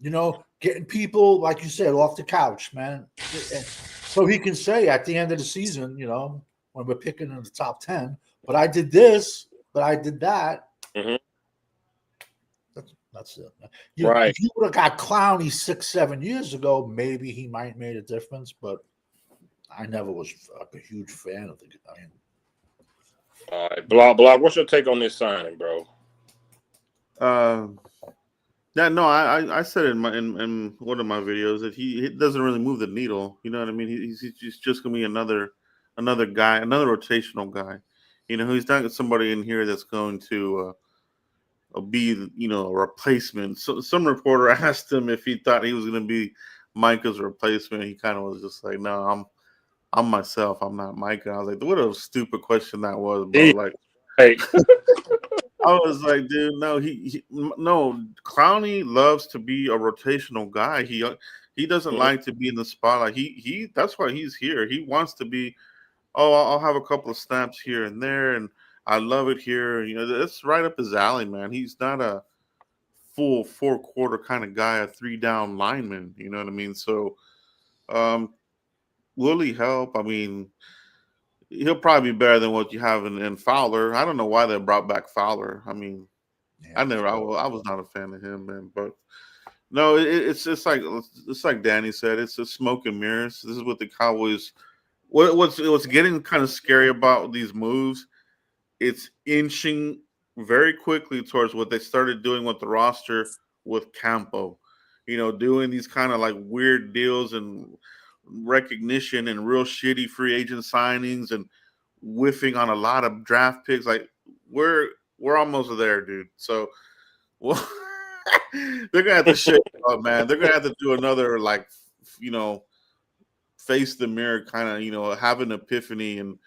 S7: You know, getting people, like you said, off the couch, man. So he can say at the end of the season, you know, when we're picking in the top 10, but I did this, but I did that.
S2: Mm-hmm.
S7: That's it.
S2: Right.
S7: If you would have got Clowney 6-7 years ago, maybe he might have made a difference, but I never was a huge fan of the guy.
S2: All right, Block. What's your take on this signing, bro?
S1: Yeah, no, I said in one of my videos that he doesn't really move the needle. You know what I mean? He's just gonna be another guy, another rotational guy. You know, he's not somebody in here that's going to be, you know, a replacement. So some reporter asked him if he thought he was going to be Micah's replacement. He kind of was just like, "No, I'm myself. I'm not Micah." I was like, "What a stupid question that was, bro!" Like,
S2: hey,
S1: I was like, "Dude, no, no. Clowney loves to be a rotational guy. He doesn't like to be in the spotlight. He that's why he's here. He wants to be. Oh, I'll have a couple of snaps here and there, and I love it here. You know, that's right up his alley, man. He's not a full 4-quarter kind of guy, a 3-down lineman. You know what I mean? So, will he help? I mean, he'll probably be better than what you have in Fowler. I don't know why they brought back Fowler. I mean, I was not a fan of him, man. But no, it's like Danny said. It's just smoke and mirrors. This is what the Cowboys. What's getting kind of scary about these moves, it's inching very quickly towards what they started doing with the roster with Campo. You know, doing these kind of like weird deals and recognition and real shitty free agent signings and whiffing on a lot of draft picks. Like we're almost there, dude. So well, they're gonna have to shake it up, man. They're gonna have to do another face the mirror kind of, have an epiphany and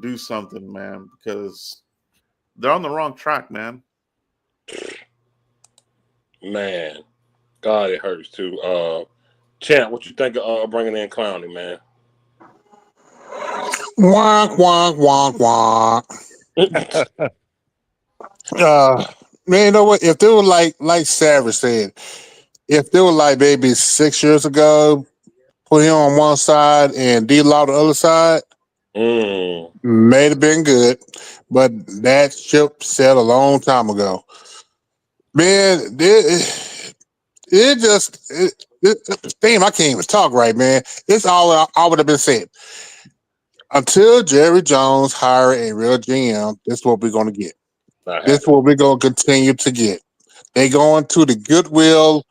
S1: do something, man, because they're on the wrong track, man.
S2: Man, God, it hurts too. Champ, what you think of bringing in Clowney, man?
S8: Wonk, wonk, wonk, wonk. Man, you know what? If they were like Savage said, if they were like maybe 6 years ago, put him on one side and D Law the other side, may have been good. But that ship sailed a long time ago. Man, it just damn, I can't even talk right, man. It's all I would have been said. Until Jerry Jones hire a real GM, this is what we're gonna get. This is what we're gonna continue to get. They go into the Goodwill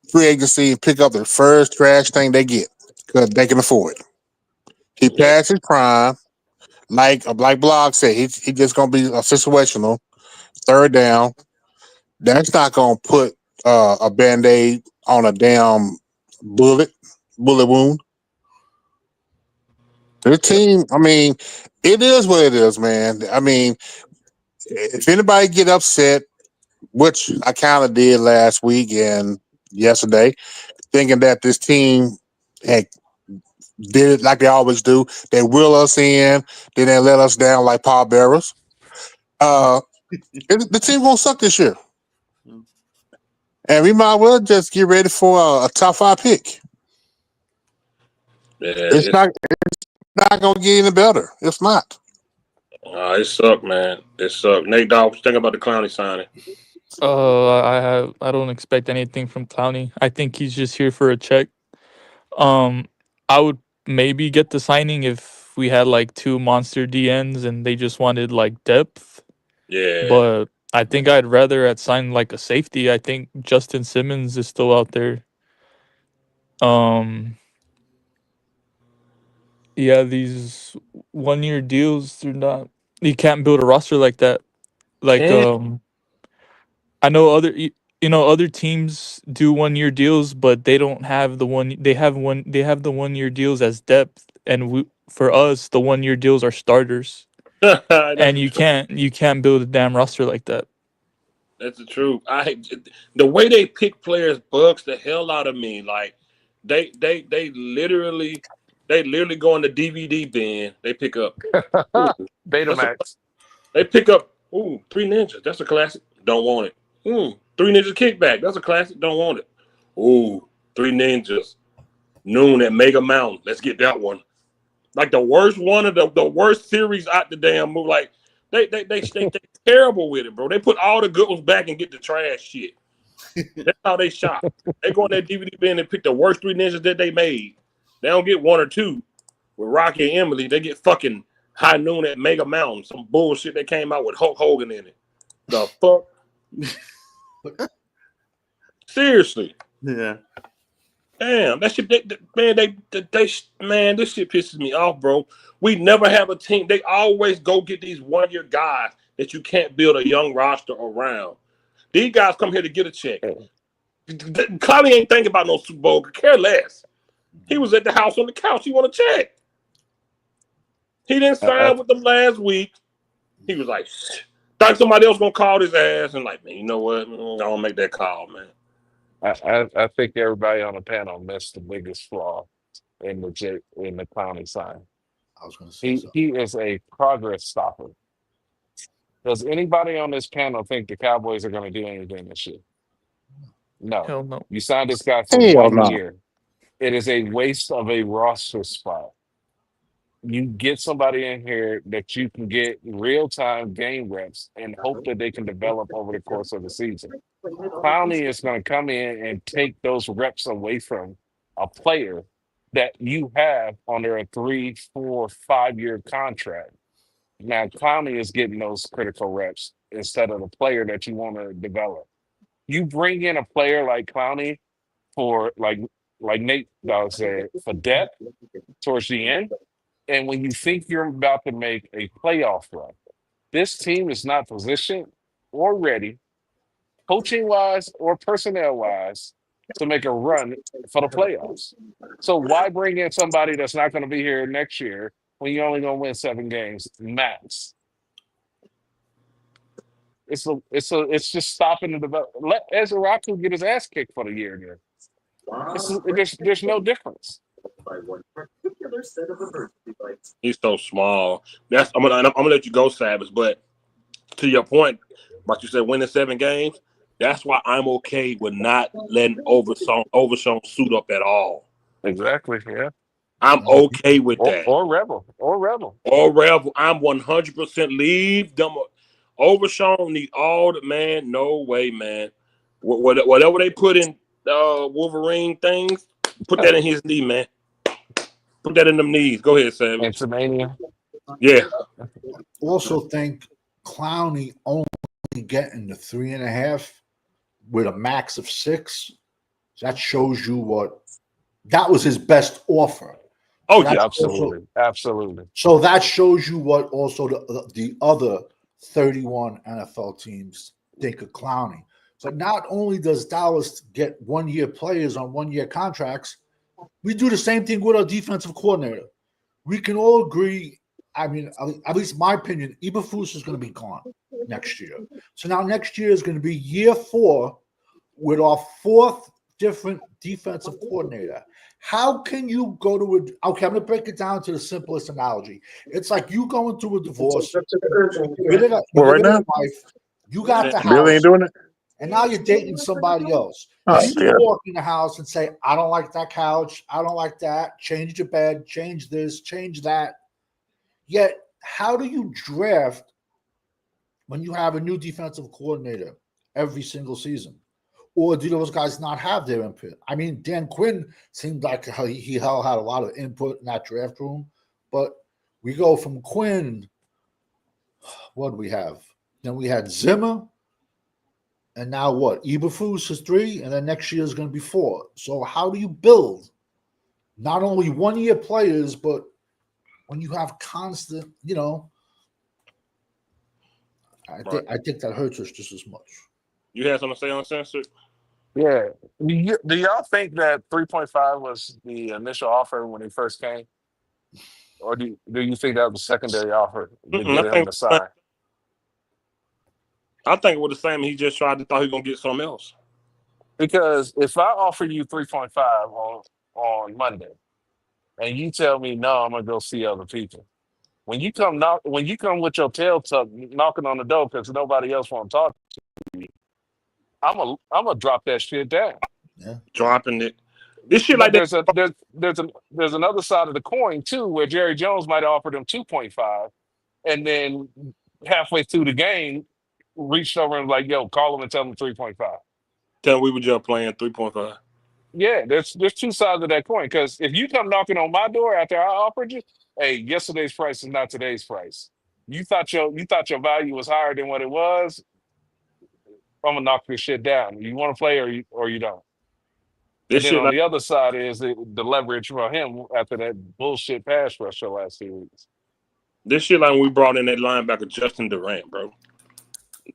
S8: free agency and pick up the first trash thing they get because they can afford it. He passed his prime, like Blog said. He just gonna be a situational third down. That's not gonna put a band-aid on a damn bullet wound. The team, I mean, it is what it is, man. I mean, if anybody get upset, which I kind of did last week and yesterday, thinking that this team had did it like they always do. They wheel us in, then they let us down like pallbearers. The team won't suck this year. And we might well just get ready for a top 5 pick.
S2: Yeah,
S8: it's not going to get any better. It's not.
S2: It sucked, man. It sucked. Nate Dogg, what you think about the Clowney signing?
S5: I don't expect anything from Clowney. I think he's just here for a check. I would maybe get the signing if we had like 2 monster DNs and they just wanted like depth.
S2: Yeah.
S5: But I think I'd rather sign like a safety. I think Justin Simmons is still out there. Yeah, these 1-year deals, they're not. You can't build a roster like that. Like I know other teams do 1-year deals, but they don't have the one. They have the 1-year deals as depth, and for us, the 1-year deals are starters. And you can't build a damn roster like that.
S2: That's the truth. The way they pick players bugs the hell out of me. Like they literally go in the DVD bin. They pick up
S3: Betamax.
S2: They pick up 3 Ninjas. That's a classic. Don't want it. 3 Ninjas Kickback. That's a classic. Don't want it. 3 Ninjas. Noon at Mega Mountain. Let's get that one. Like the worst one of the worst series out the damn movie. Like they terrible with it, bro. They put all the good ones back and get the trash shit. That's how they shop. They go in that DVD bin and pick the worst 3 Ninjas that they made. They don't get 1 or 2. With Rocky and Emily, they get fucking High Noon at Mega Mountain. Some bullshit that came out with Hulk Hogan in it. The fuck? Seriously.
S1: Yeah.
S2: Damn, that shit, man, this shit pisses me off, bro. We never have a team. They always go get these 1-year guys that you can't build a young roster around. These guys come here to get a check. Clowney ain't thinking about no Super Bowl. Could care less. He was at the house on the couch. He want a check. He didn't sign with them last week. He was like, think somebody else gonna call his ass, and like, man, you know what? I don't make that call, man.
S6: I think everybody on the panel missed the biggest flaw in the Clowney sign.
S7: I was going to say
S6: he is a progress stopper. Does anybody on this panel think the Cowboys are going to do anything this year? No.
S5: Hell no.
S6: You signed this guy for 1 year. It is a waste of a roster spot. You get somebody in here that you can get real-time game reps and hope that they can develop over the course of the season. Clowney is going to come in and take those reps away from a player that you have under a 3, 4, 5-year contract. Now, Clowney is getting those critical reps instead of the player that you want to develop. You bring in a player like Clowney for, like Nate Dogg said, for depth towards the end. And when you think you're about to make a playoff run, this team is not positioned or ready, coaching-wise or personnel-wise, to make a run for the playoffs. So why bring in somebody that's not going to be here next year when you're only going to win 7 games max? It's just stopping the development. Let Ezra Raku get his ass kicked for the year. There's no difference.
S2: He's so small. I'm gonna let you go, Savage. But to your point, like you said, winning 7 games. That's why I'm okay with not letting Overshown suit up at all.
S6: Exactly. Yeah.
S2: I'm okay with that.
S6: Or Rebel.
S2: I'm 100% leave them. Overshown need all the man. No way, man. Whatever they put in Wolverine things, put that in his knee, man. Put that in them knees. Go ahead, Savage.
S6: Antimania.
S2: Yeah.
S7: Also think Clowney only getting the 3.5 with a max of 6. That shows you what that was his best offer.
S2: Oh,
S7: so
S2: yeah,
S6: absolutely.
S7: So that shows you what also the other 31 NFL teams think of Clowney. So not only does Dallas get 1-year players on 1-year contracts, we do the same thing with our defensive coordinator. We can all agree. I mean, at least my opinion, Eberflus is going to be gone next year. So now next year is going to be year 4 with our 4th different defensive coordinator. How can you go to okay, I'm going to break it down to the simplest analogy. It's like you going through a divorce. You got the house.
S8: Billy ain't doing it?
S7: And now you're dating somebody else.
S8: Oh,
S7: you
S8: yeah.
S7: walk in the house and say, I don't like that couch. I don't like that. Change your bed. Change this. Change that. Yet, how do you draft when you have a new defensive coordinator every single season? Or do those guys not have their input? I mean, Dan Quinn seemed like he had a lot of input in that draft room. But we go from Quinn, what do we have? Then we had Zimmer. And now what? Eberflus is 3, and then next year is going to be 4. So how do you build not only 1-year players, but when you have constant, I think that hurts us just as much.
S2: You had something to say on Uncensored?
S6: Yeah. Do y'all think that 3.5 was the initial offer when he first came? Or do you think that was a secondary offer to get him to sign?
S2: I think it was the same. He just thought he was going to get something else.
S6: Because if I offer you 3.5 on Monday, and you tell me no, I'm gonna go see other people. When you come with your tail tucked, knocking on the door because nobody else want to talk to you, I'm gonna drop that shit down.
S7: Yeah,
S2: dropping it. This shit
S6: But
S2: like that.
S6: there's another side of the coin too, where Jerry Jones might have offered him 2.5, and then halfway through the game, reached over and was like, "Yo, call him and tell him 3.5."
S2: Tell him we were just playing 3.5.
S6: Yeah, there's 2 sides of that coin. Because if you come knocking on my door after I offered you, hey, yesterday's price is not today's price. You thought your value was higher than what it was. I'm gonna knock this shit down. You want to play or you don't.
S2: This
S6: And then
S2: shit
S6: on
S2: like
S6: the other side is the leverage for him after that bullshit pass rush the last 2 weeks.
S2: this shit like when we brought in that linebacker Justin Durant, bro.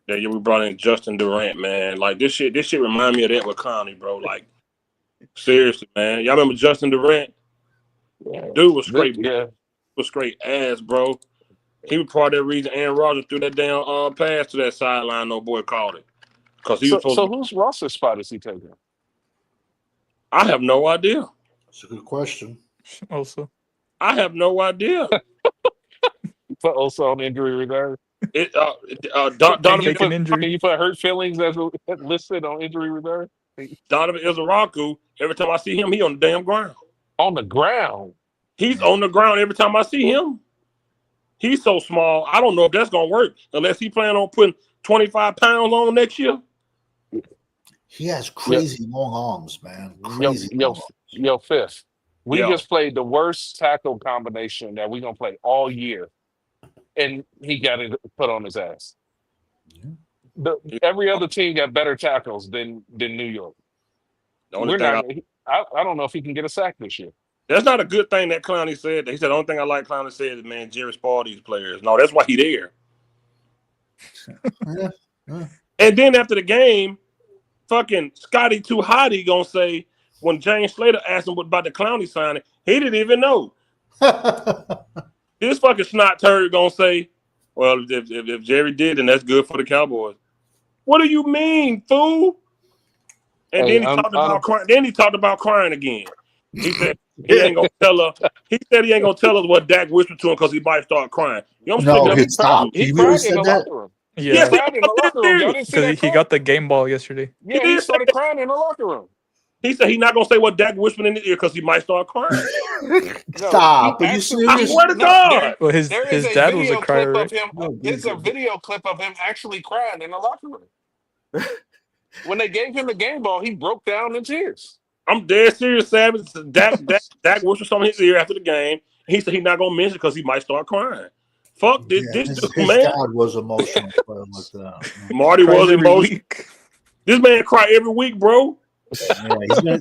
S2: That year we brought in Justin Durant, man. Like this shit remind me of that with Connie, bro. Like seriously, man. Y'all remember Justin Durant?
S6: Yeah.
S2: Dude was straight,
S6: Yeah.
S2: was straight ass, bro. He was part of that reason Aaron Rodgers threw that damn pass to that sideline. No boy called it because he was supposed
S6: So
S2: to.
S6: whose roster spot is he taking?
S2: I have no idea.
S7: That's a good question.
S5: Also,
S2: I have no idea.
S6: Put also on injury reserve.
S2: Donovan,
S6: Can you put hurt feelings as listed on injury reserve?
S2: Donovan Izaraku, every time I see him, he on the damn ground.
S6: On the ground?
S2: He's on the ground every time I see him. He's so small. I don't know if that's going to work unless he plan on putting 25 pounds on next year.
S7: He has crazy long arms, man. Crazy long arms.
S6: Yo, Fifth. We just played the worst tackle combination that we're going to play all year. And he got it put on his ass. Every other team got better tackles than New York.
S2: The only thing
S6: I don't know if he can get a sack this year.
S2: That's not a good thing that Clowney said. He said the only thing I like Clowney said is, man, Jerry spoiled these players. No, that's why he there. And then after the game, fucking Scotty Too Hottie gonna say when James Slater asked him about the Clowney signing, he didn't even know. This fucking snot turd gonna say, well, if Jerry did, then that's good for the Cowboys. What do you mean, fool? And then he talked about crying. Then he talked about crying again. He said he ain't gonna tell her. He said he ain't gonna tell us what Dak whispered to him because he might start crying. You know, I'm sitting
S7: No,
S2: there.
S7: he stopped.
S6: He
S7: He really
S6: cried in
S7: said
S6: the
S7: that?
S6: locker room. He
S2: Yes,
S5: Yeah,
S6: cried in the locker room. Y'all didn't see
S5: because
S6: that
S5: he
S6: clip?
S5: got the game ball yesterday.
S2: He
S6: Yeah, he
S2: did say
S6: started
S2: that.
S6: crying in the locker room.
S2: He said he's not gonna say what Dak whispered in his ear because he might start crying.
S6: No, he
S7: Stop. Are you
S6: actually
S2: I
S7: serious?
S2: swear to
S6: no.
S2: God.
S5: Well,
S6: There is
S5: his
S6: a
S5: dad was a
S6: video clip
S5: crier,
S6: of
S5: right?
S6: him. It's a video clip of him actually crying in the locker room. When they gave him the game ball, he broke down in tears.
S2: I'm dead serious, Savage. Dak whispered something in his ear after the game. He said he's not gonna mention because he might start crying. Fuck this
S7: Yeah,
S2: dude,
S7: his
S2: man.
S7: dad was emotional for him with that.
S2: Marty
S5: Cries
S2: was
S5: every
S2: emotional.
S5: week.
S2: This man cry every week, bro.
S7: Yeah, he's gonna.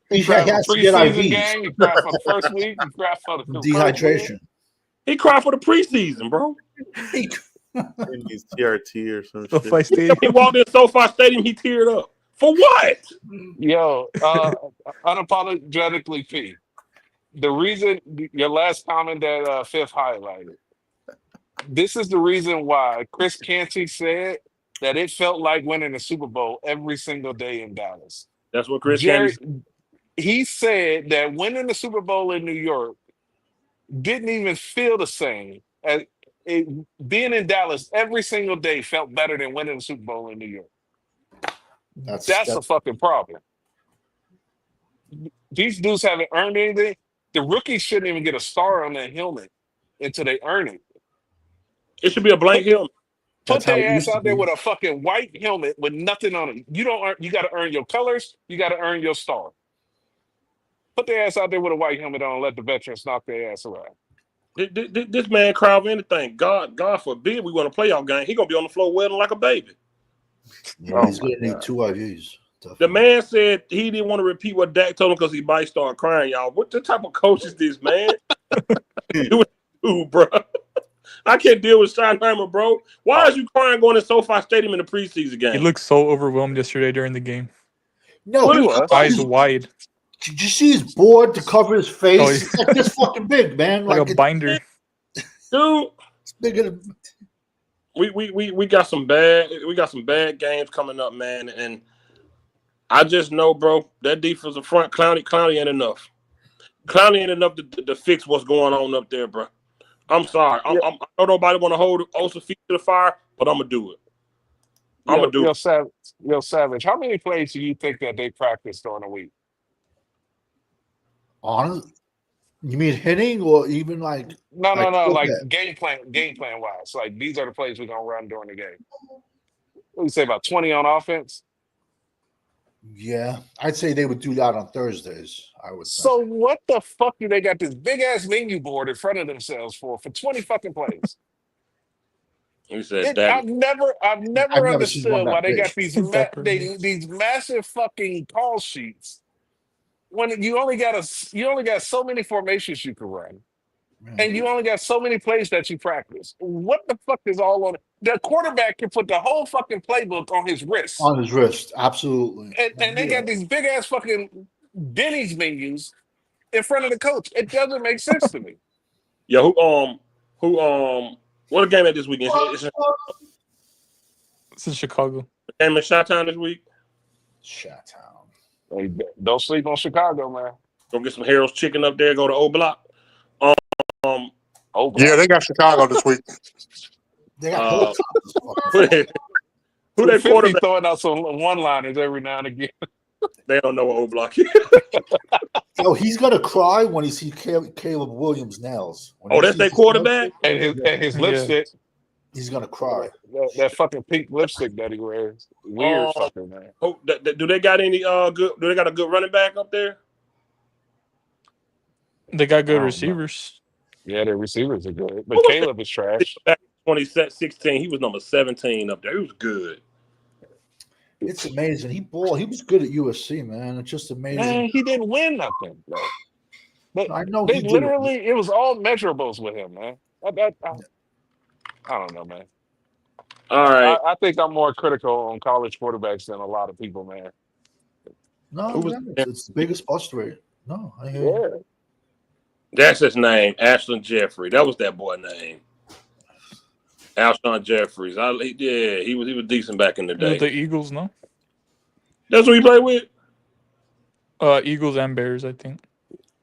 S6: He cried for
S7: has to get
S6: preseason
S7: IVs.
S6: game. He cried for the first week. He cried for the first win.
S7: Dehydration.
S2: He cried for the preseason, bro.
S1: He needs TRT or some
S5: SoFi
S1: shit.
S5: Stadium.
S2: He walked in SoFi Stadium, he teared up. For what?
S6: Yo, unapologetically P. The reason your last comment that Fifth highlighted. This is the reason why Chris Canty said that it felt like winning the Super Bowl every single day in Dallas.
S2: That's what Chris
S6: Jerry,
S2: Candy.
S6: he said that winning the Super Bowl in New York didn't even feel the same as being in Dallas every single day felt better than winning the Super Bowl in New York. That's a fucking problem. These dudes haven't earned anything. The rookies shouldn't even get a star on their helmet until they earn it.
S2: It should be a blank helmet.
S6: Put
S7: how it
S6: their ass
S7: used to
S6: out there
S7: be.
S6: with a fucking white helmet with nothing on it. You don't earn. You got to earn your colors. You got to earn your star. Put their ass out there with a white helmet on and let the veterans knock their ass around.
S2: This man cry over anything. God forbid we win a playoff game. He gonna be on the floor wailing like a baby.
S7: Yeah, he's gonna need 2 IVs.
S2: The man said he didn't want to repeat what Dak told him because he might start crying, y'all. What the type of coach is this, man? Dude, bro. I can't deal with Schottenheimer, bro. Why is you crying going to SoFi Stadium in the preseason game?
S5: He looked so overwhelmed yesterday during the game.
S7: No,
S6: he was.
S5: Eyes wide.
S7: Did you see his board to cover his face?
S5: Oh, yeah.
S7: It's like this fucking big, man.
S5: Like a binder.
S2: Dude,
S7: it's bigger than.
S2: we got some bad games coming up, man, and I just know, bro, that defensive front, Clowney ain't enough. Clowney ain't enough to fix what's going on up there, bro. I'm sorry. I know nobody want to hold Osa feet to the fire, but I'm gonna do it. I'm gonna do it.
S6: Savage. How many plays do you think that they practiced during a week?
S7: Honestly, you mean hitting or even like?
S6: No. Like
S7: that?
S6: game plan wise. Like these are the plays we're gonna run during the game. What do you say about 20 on offense?
S7: Yeah, I'd say they would do that on Thursdays. I would.
S6: So what the fuck do they got this big ass menu board in front of themselves for 20 fucking plays?
S2: He said that.
S6: I've never
S7: I've never seen one
S6: understood why
S7: that
S6: they
S7: big.
S6: got these massive fucking call sheets when you only got so many formations you can run. And you only got so many plays that you practice. What the fuck is all on it? The quarterback can put the whole fucking playbook on his wrist.
S7: On his wrist, absolutely.
S6: And they got these big ass fucking Denny's menus in front of the coach. It doesn't make sense to me.
S2: Yeah, what a game at this weekend?
S5: It's in Chicago.
S2: Game in Chi-Town this week.
S7: Chi-Town.
S6: Hey, don't sleep on Chicago, man.
S2: Go get some Harold's chicken up there. Go to O Block.
S8: Yeah, they got Chicago this week.
S7: They got
S2: who that quarterback
S6: throwing out some one-liners every now and again.
S2: They don't know what O Block is.
S7: So he's gonna cry when he sees Caleb Williams' nails.
S2: That's their quarterback?
S6: And his lipstick.
S7: He's gonna cry.
S6: That fucking pink lipstick that he wears. Weird fucking man.
S2: Do they got any good? Do they got a good running back up there?
S5: They got good receivers.
S6: Yeah, their receivers are good, but Caleb is trash.
S2: Back in 2016, he was number 17 up there. He was good.
S7: It's amazing. He was good at USC, man. It's just amazing.
S6: Man, he didn't win nothing. Bro. But
S7: I know
S6: they literally, it was all measurables with him, man. I don't know, man.
S2: All right.
S6: I think I'm more critical on college quarterbacks than a lot of people, man.
S7: No, it's the biggest bust rate. No, I hear you.
S2: That's his name, Ashton Jeffrey. That was that boy name. Alshon Jeffries. He was decent back in the day.
S5: With the Eagles, no?
S2: That's who he played with?
S5: Eagles and Bears, I think.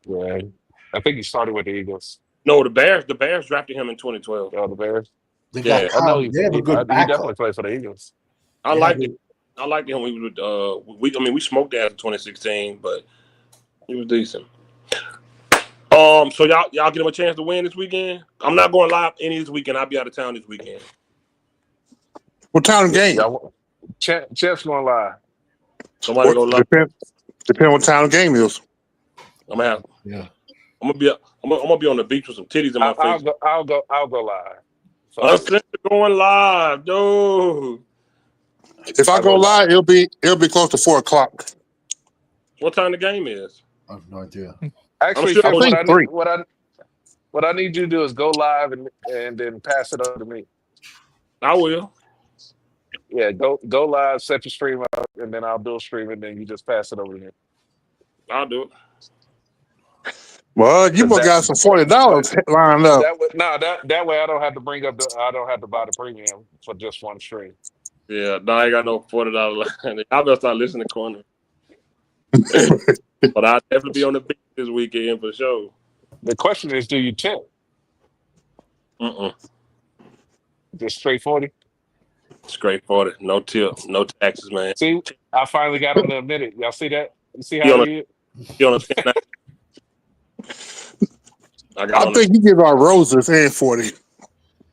S6: Yeah, I think he started with the Eagles.
S2: No, the Bears drafted him in 2012.
S6: Oh, the Bears.
S7: They
S2: Yeah,
S7: got
S6: I know
S7: Kyle. They have a good
S6: he
S7: backup.
S6: definitely played for the Eagles.
S2: I
S7: They
S2: liked
S7: have
S2: it. I liked him when we would. We smoked that in 2016, but he was decent. So y'all get him a chance to win this weekend. I'm not going live any this weekend. I'll be out of town this weekend.
S8: What time game?
S6: Chef's going live.
S2: Somebody go live.
S8: Depend what time the game is.
S2: I'm gonna have.
S7: Yeah.
S2: I'm gonna be on the beach with some titties in my face.
S6: I'll go live. So,
S2: I'm going live, dude.
S8: If I go live, it'll be close to 4:00.
S2: What time the game is?
S7: I have no idea.
S6: actually,
S2: sure-
S6: Chef,
S8: I think 3.
S6: what I need you to do is go live and then pass it over to me.
S2: I will.
S6: Yeah, go live, set your stream up, and then I'll do a stream, and then you just pass it over to me.
S2: I'll do it.
S8: Well, you must got some $40 lined up.
S6: That way I don't have to I don't have to buy the premium for just one stream.
S2: Yeah, no, I ain't got no $40. I better start listening to Corner. But I'll definitely be on the beach this weekend for sure.
S6: The question is, do you tip? Just straight 40?
S2: Straight 40. No tip, no taxes, man.
S6: See, I finally got him to admit it. Y'all see that? You see how he is?
S2: You understand that?
S8: I think you give our roses and 40.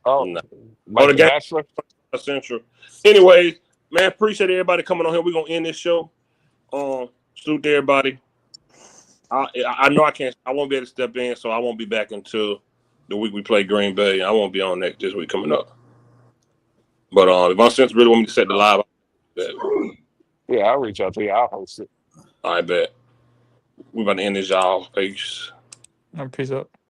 S6: Oh,
S2: no.
S6: Like the Bachelor?
S2: Essential. Anyway, man, appreciate everybody coming on here. We're gonna end this show. Salute to everybody. I know I won't be able to step in, so I won't be back until the week we play Green Bay. I won't be on this week coming up. But if my sense really want me to set the live,
S6: yeah, I'll reach out to you. I'll host it.
S2: I bet. We're about to end this, y'all. Peace.
S5: Peace out.